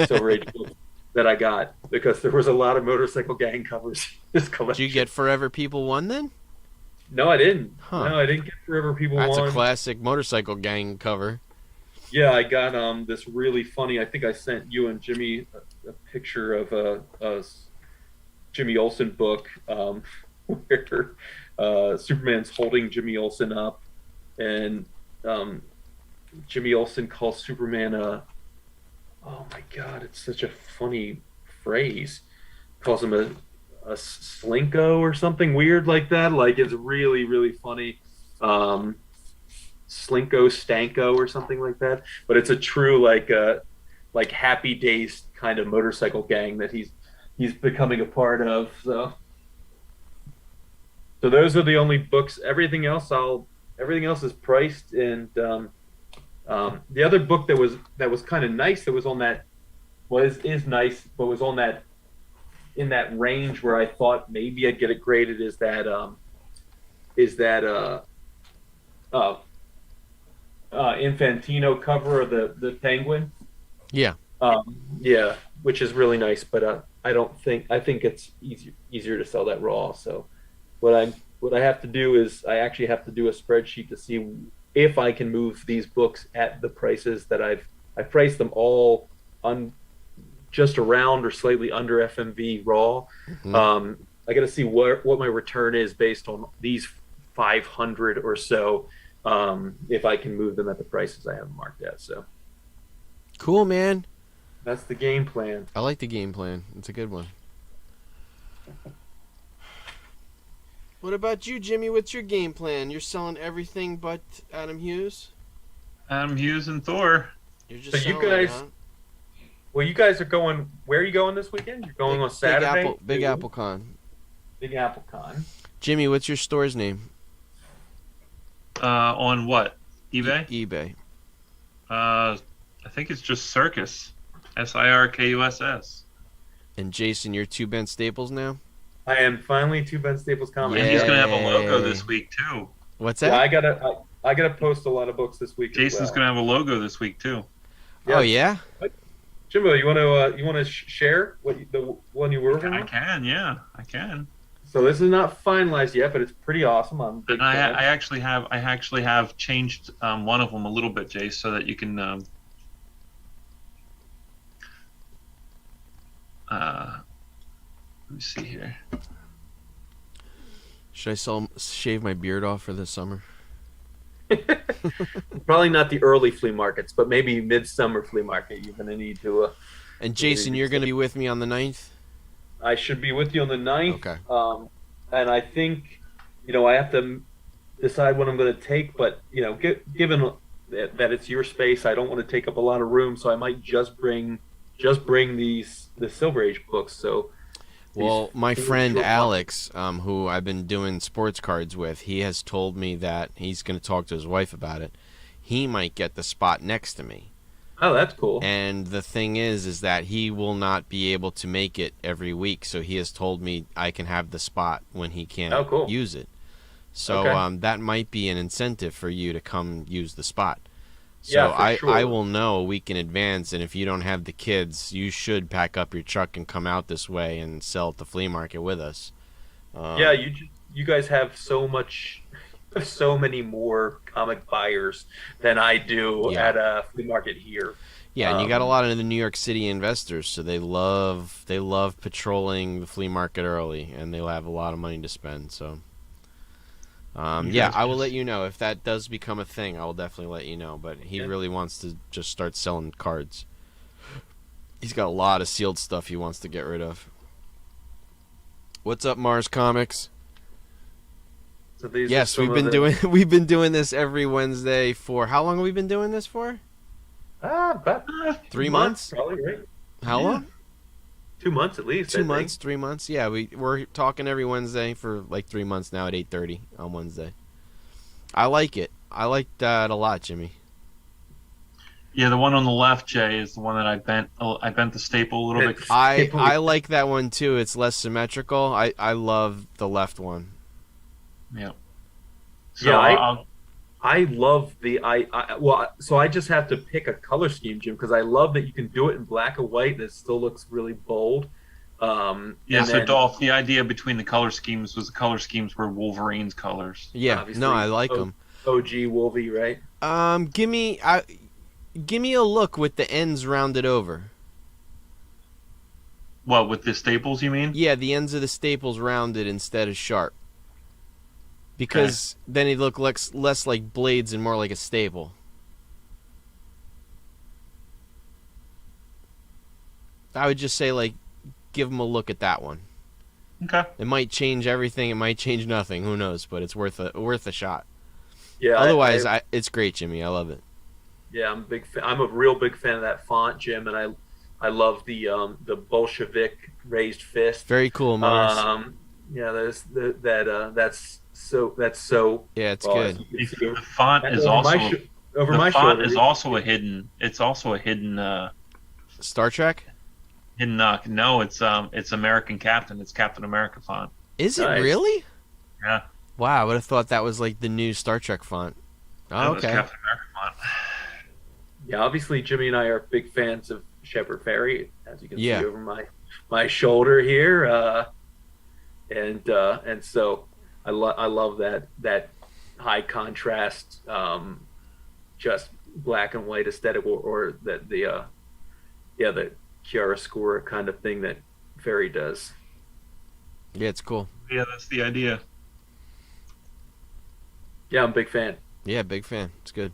Silver Age books that I got, because there was a lot of motorcycle gang covers in this collection. Did you get Forever People 1 then? No, I didn't. Huh. No, I didn't get Forever People 1. That's a classic motorcycle gang cover. Yeah, I got this really funny. I think I sent you and Jimmy a picture of a Jimmy Olsen book where Superman's holding Jimmy Olsen up, and Jimmy Olsen calls Superman oh my god, it's such a funny phrase. Calls him a slinko or something weird like that. Like, it's really, really funny. Slinko Stanko or something like that. But it's a true like Happy Days kind of motorcycle gang that he's becoming a part of. So those are the only books. Everything else is priced. And the other book that was kind of nice, that was on that is nice, but was on that in that range where I thought maybe I'd get it graded, is that Infantino cover of the Penguin. Yeah. Yeah, which is really nice, but I think it's easier to sell that raw. So what I have to do is I actually have to do a spreadsheet to see if I can move these books at the prices that I priced them all on just around or slightly under FMV raw. Mm-hmm. I got to see what my return is based on these 500 or so, if I can move them at the prices I have them marked at. So cool, man. That's the game plan. I like the game plan. It's a good one. What about you, Jimmy? What's your game plan? You're selling everything but Adam Hughes? Adam Hughes and Thor. You're just So you selling guys, it, huh? well, you guys are going. Where are you going this weekend? You're going on Saturday. Big Apple Con. Big Apple Con. Jimmy, what's your store's name? On what? eBay? eBay. I think it's just Circus. Cirkuss. And Jason, you're 2 Ben Staples now? I am finally to Ben Staples Comics. And he's gonna have a logo this week too. What's that? Yeah, I gotta post a lot of books this week. Jason's gonna have a logo this week too. Yes. Oh yeah. Jimbo, you want to share the one you were working on? I can, yeah, I can. So this is not finalized yet, but it's pretty awesome. I'm a big fan. I actually have changed one of them a little bit, Jace, so that you can. Let me see here. Should I shave my beard off for this summer? Probably not the early flea markets, but maybe midsummer flea market. You're gonna need to. And Jason, you're gonna be with me on the 9th? I should be with you on the 9th. Okay. And I think, I have to decide what I'm going to take. But given that it's your space, I don't want to take up a lot of room, so I might just bring the Silver Age books. So. Well, my friend Alex, who I've been doing sports cards with, he has told me that he's going to talk to his wife about it. He might get the spot next to me. Oh, that's cool. And the thing is that he will not be able to make it every week, so he has told me I can have the spot when he can't use it. So okay. That might be an incentive for you to come use the spot. So yeah, sure. I will know a week in advance, and if you don't have the kids, you should pack up your truck and come out this way and sell at the flea market with us. Yeah, you guys have so many more comic buyers than I do at a flea market here. Yeah, and you got a lot of the New York City investors, so they love patrolling the flea market early, and they'll have a lot of money to spend. So. I will let you know if that does become a thing. I will definitely let you know. But he really wants to just start selling cards. He's got a lot of sealed stuff he wants to get rid of. What's up, Mars Comics? So these yes, we've been doing this every Wednesday for how long have we been doing this for? About 3 months. Probably, right? How long? 2 months at least. 2 months, 3 months. Yeah, we're talking every Wednesday for like 3 months now at 8:30 on Wednesday. I like it. I like that a lot, Jimmy. Yeah, the one on the left, Jay, is the one that I bent. I bent the staple a little bit. I like that one too. It's less symmetrical. I love the left one. Yeah. So I love so I just have to pick a color scheme, Jim, because I love that you can do it in black and white and it still looks really bold. So Dolph, the idea between the color schemes was the color schemes were Wolverine's colors. Yeah, obviously. No, I like them. OG Wolvie, right? Give me a look with the ends rounded over. What, with the staples, you mean? Yeah, the ends of the staples rounded instead of sharp. Because then it looks less like blades and more like a staple. I would just say, give them a look at that one. Okay. It might change everything. It might change nothing. Who knows? But it's worth a shot. Yeah. Otherwise, it's great, Jimmy. I love it. Yeah, I'm a real big fan of that font, Jim, and I love the Bolshevik raised fist. Very cool, Mars. Yeah, that's so. Yeah, it's good. The font is also a hidden. It's also a hidden. Star Trek. Hidden. No, it's American Captain. It's Captain America font. Is it really? Yeah. Wow, I would have thought that was like the new Star Trek font. Oh, okay. Captain America font. Yeah, obviously Jimmy and I are big fans of Shepard Fairey, as you can see over my shoulder here, and so I love that high contrast, just black and white aesthetic, or the chiaroscuro kind of thing that Fairey does. Yeah, it's cool. Yeah, that's the idea. Yeah, I'm a big fan. Yeah, big fan. It's good.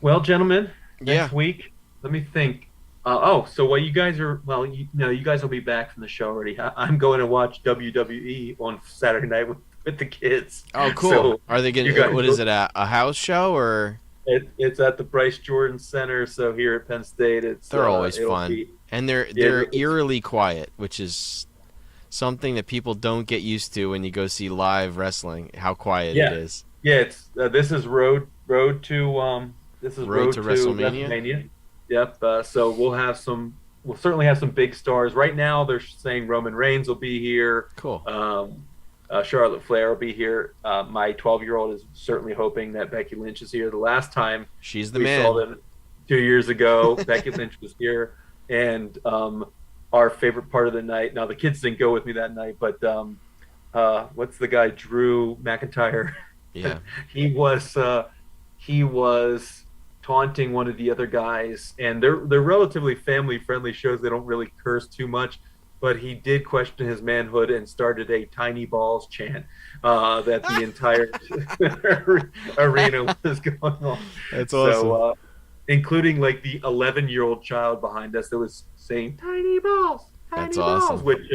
Well, gentlemen, Yeah. Next week, let me think. So while you guys are, you guys will be back from the show already. I'm going to watch WWE on Saturday night with the kids. Oh, cool. So Are they you gonna? guys, What is it? A house show or? it's at the Bryce Jordan Center. So here at Penn State, They're always it'll fun, be, and they're eerily quiet, which is something that people don't get used to when you go see live wrestling. How quiet it is. Yeah. It's this is road to Road to WrestleMania. Yep. So we'll certainly have some big stars. Right now, they're saying Roman Reigns will be here. Cool. Charlotte Flair will be here. My 12-year-old is certainly hoping that Becky Lynch is here. The last time She's the we man. saw them 2 years ago, Becky Lynch was here, and our favorite part of the night. Now the kids didn't go with me that night, but what's the guy, Drew McIntyre? Yeah. he was taunting one of the other guys, and they're relatively family friendly shows. They don't really curse too much, but he did question his manhood and started a tiny balls chant that the entire arena was going on. That's awesome. So, including like the 11-year-old child behind us that was saying tiny balls, That's awesome. which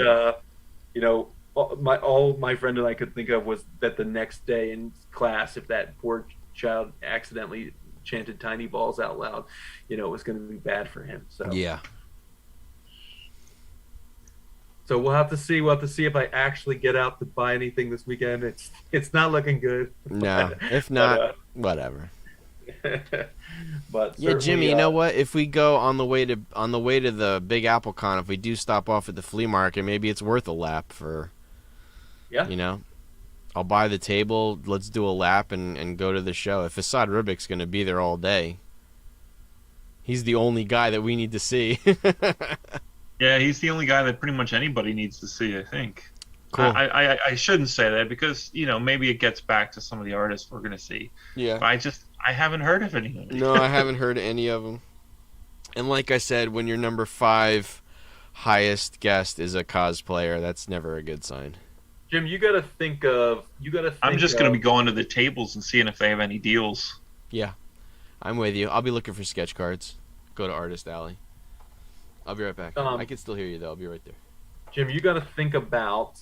all my friend and I could think of was that the next day in class, if that poor child accidentally chanted tiny balls out loud, it was going to be bad for him. So yeah. So we'll have to see. We'll have to see if I actually get out to buy anything this weekend. It's not looking good. No, if not, whatever. But yeah, Jimmy, you know what? If we go on the way to the Big Apple Con, if we do stop off at the flea market, maybe it's worth a lap for. Yeah. I'll buy the table. Let's do a lap and go to the show. If Assad Rubik's going to be there all day, he's the only guy that we need to see. Yeah, he's the only guy that pretty much anybody needs to see, I think. Cool. I shouldn't say that because, maybe it gets back to some of the artists we're going to see. Yeah. But I haven't heard of any of them. No, I haven't heard of any of them. And like I said, when your number 5 highest guest is a cosplayer, that's never a good sign. Jim, you got to think of. I'm just going to be going to the tables and seeing if they have any deals. Yeah, I'm with you. I'll be looking for sketch cards. Go to Artist Alley. I'll be right back. I can still hear you, though. I'll be right there. Jim, you got to think about,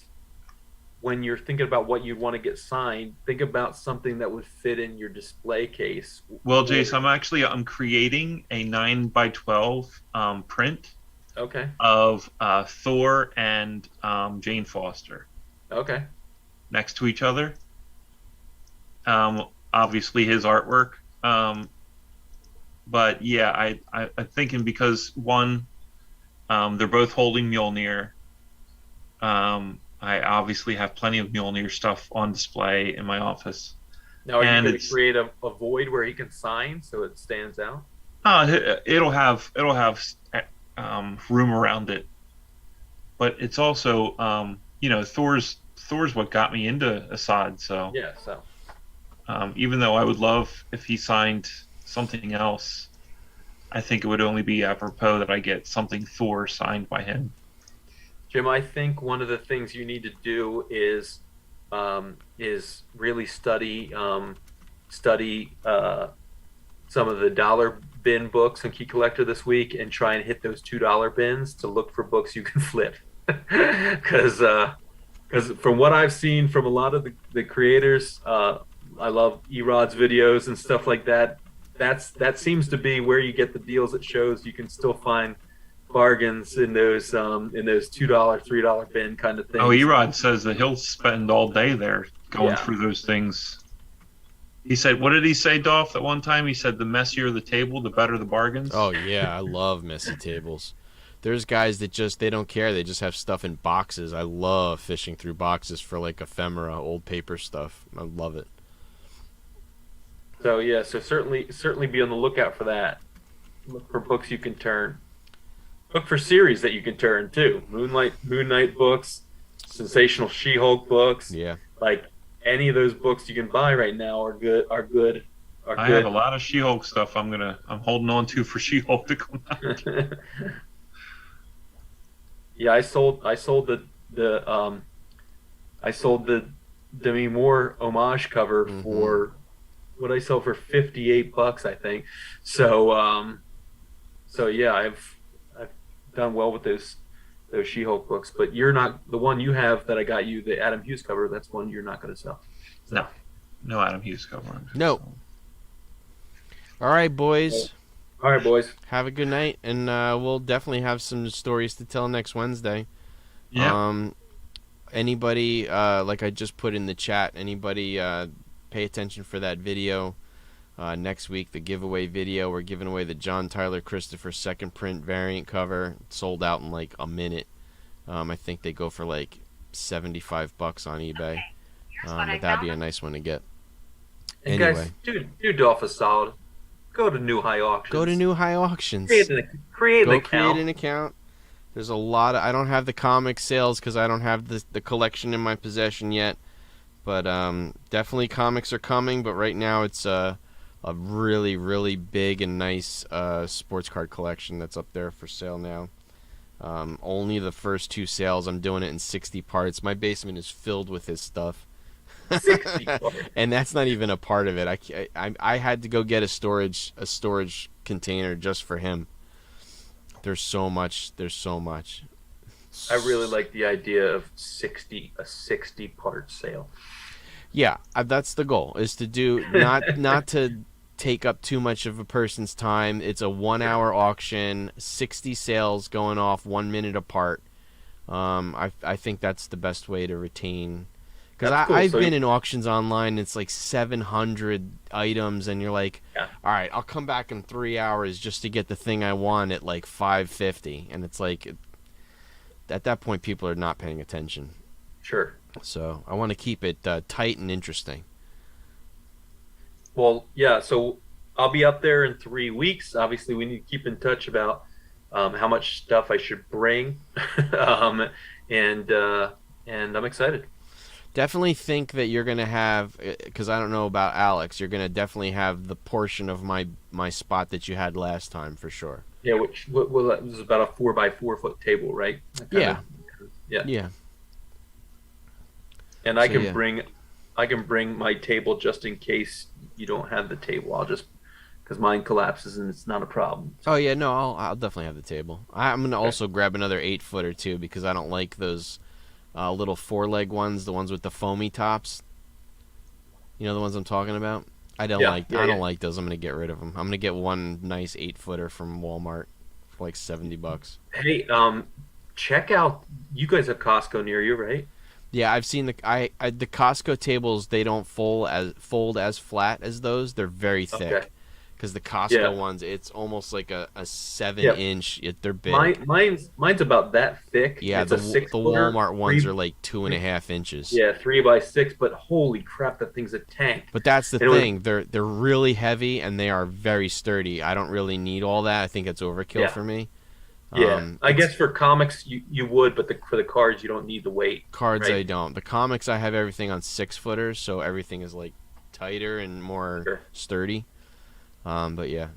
when you're thinking about what you want to get signed, think about something that would fit in your display case. Well, Jason, I'm creating a 9x12 print. Okay. Of Thor and Jane Foster. Okay. Next to each other. Obviously his artwork. But yeah, I'm thinking because one, they're both holding Mjolnir. I obviously have plenty of Mjolnir stuff on display in my office. Now, are you going to create a void where he can sign so it stands out? It'll have room around it, but it's also Thor's what got me into Assad. So yeah, so even though I would love if he signed something else, I think it would only be apropos that I get something Thor signed by him. Jim, I think one of the things you need to do is really study some of the dollar bin books and Key Collector this week, and try and hit those $2 bins to look for books you can flip. Because from what I've seen from a lot of the creators, I love Erod's videos and stuff like that. That seems to be where you get the deals at shows. You can still find bargains in those $2, $3 bin kind of things. Oh, Erod says that he'll spend all day there going through those things. He said, what did he say, Dolph, that one time? He said, the messier the table, the better the bargains. Oh, yeah. I love messy tables. There's guys that they don't care. They just have stuff in boxes. I love fishing through boxes for like ephemera, old paper stuff. I love it. So, yeah. So certainly be on the lookout for that. Look for books you can turn. Look for series that you can turn, too. Moon Knight books, Sensational She-Hulk books. Yeah. Like, any of those books you can buy right now are good. I have a lot of She-Hulk stuff I'm holding on to for She-Hulk to come out. Yeah, I sold the Demi Moore homage cover for what I sell for $58, I think. So so yeah, I've done well with those She-Hulk books, but you're not the one you have that I got you, the Adam Hughes cover. That's one you're not going to sell. So. No Adam Hughes cover. No. So. All right, boys. All right, boys. Have a good night, and we'll definitely have some stories to tell next Wednesday. Yeah. Anybody, like I just put in the chat, anybody pay attention for that video next week, the giveaway video. We're giving away the John Tyler Christopher second print variant cover. It sold out in like a minute. I think they go for like $75 on eBay. But that'd be a nice one to get. And anyway, guys, do Dolph a solid. Go to New High Auctions. Go to New High Auctions. Create an account. There's a lot of... I don't have the comic sales because I don't have the collection in my possession yet. But definitely comics are coming. But right now it's a really, really big and nice sports card collection that's up there for sale now. Only the first 2 sales. I'm doing it in 60 parts. My basement is filled with his stuff. 60 parts. And that's not even a part of it. I had to go get a storage container just for him. There's so much. I really like the idea of a 60 part sale. Yeah, that's the goal, is to do not to take up too much of a person's time. It's a 1-hour auction, 60 sales going off 1 minute apart. I think that's the best way to retain. Because I've been in auctions online, it's like 700 items, and you're like, all right, I'll come back in 3 hours just to get the thing I want at like $5.50. And it's like, at that point, people are not paying attention. Sure. So I want to keep it tight and interesting. Well, yeah, so I'll be up there in 3 weeks. Obviously, we need to keep in touch about how much stuff I should bring. And I'm excited. Definitely think that you're going to have, because I don't know about Alex, you're going to definitely have the portion of my spot that you had last time for sure. Yeah, which was about a 4x4 foot table, right? Yeah. Yeah. And I can bring my table just in case you don't have the table. Because mine collapses and it's not a problem. Oh yeah, no, I'll definitely have the table. I'm going to also grab another 8-footer too, because I don't like those little 4-leg ones, the ones with the foamy tops. You know the ones I'm talking about? I don't like those. I'm going to get rid of them. I'm going to get one nice 8-footer from Walmart for like $70. Hey, check out, you guys have Costco near you, right? Yeah, I've seen the Costco tables. They don't fold as flat as those. They're very thick. Okay. Because the Costco ones, it's almost like a 7-inch. They're big. Mine's about that thick. Yeah, it's the a Walmart ones are like 2.5 inches. Yeah, 3x6. But holy crap, that thing's a tank. But that's the thing. They're really heavy and they are very sturdy. I don't really need all that. I think it's overkill for me. Yeah, I guess for comics you would, but for the cards you don't need the weight. Cards right? I don't. The comics I have everything on 6-footers, so everything is like tighter and more sturdy. But yeah.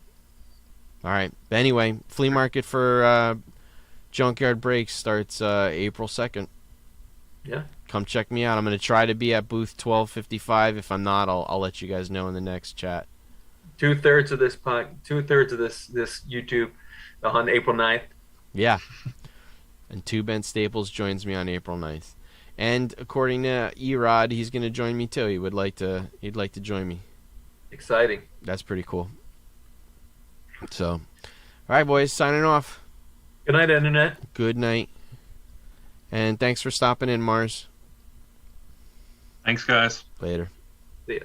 All right. But anyway, flea market for Junkyard Breaks starts April 2nd. Yeah. Come check me out. I'm going to try to be at booth 1255. If I'm not, I'll let you guys know in the next chat. 2/3 of this this YouTube on April 9th. Yeah. And Ben Staples joins me on April 9th. And according to Erod, he's going to join me too. He'd like to join me. Exciting. That's pretty cool. So, all right, boys, signing off. Good night, Internet. Good night. And thanks for stopping in, Mars. Thanks, guys. Later. See ya.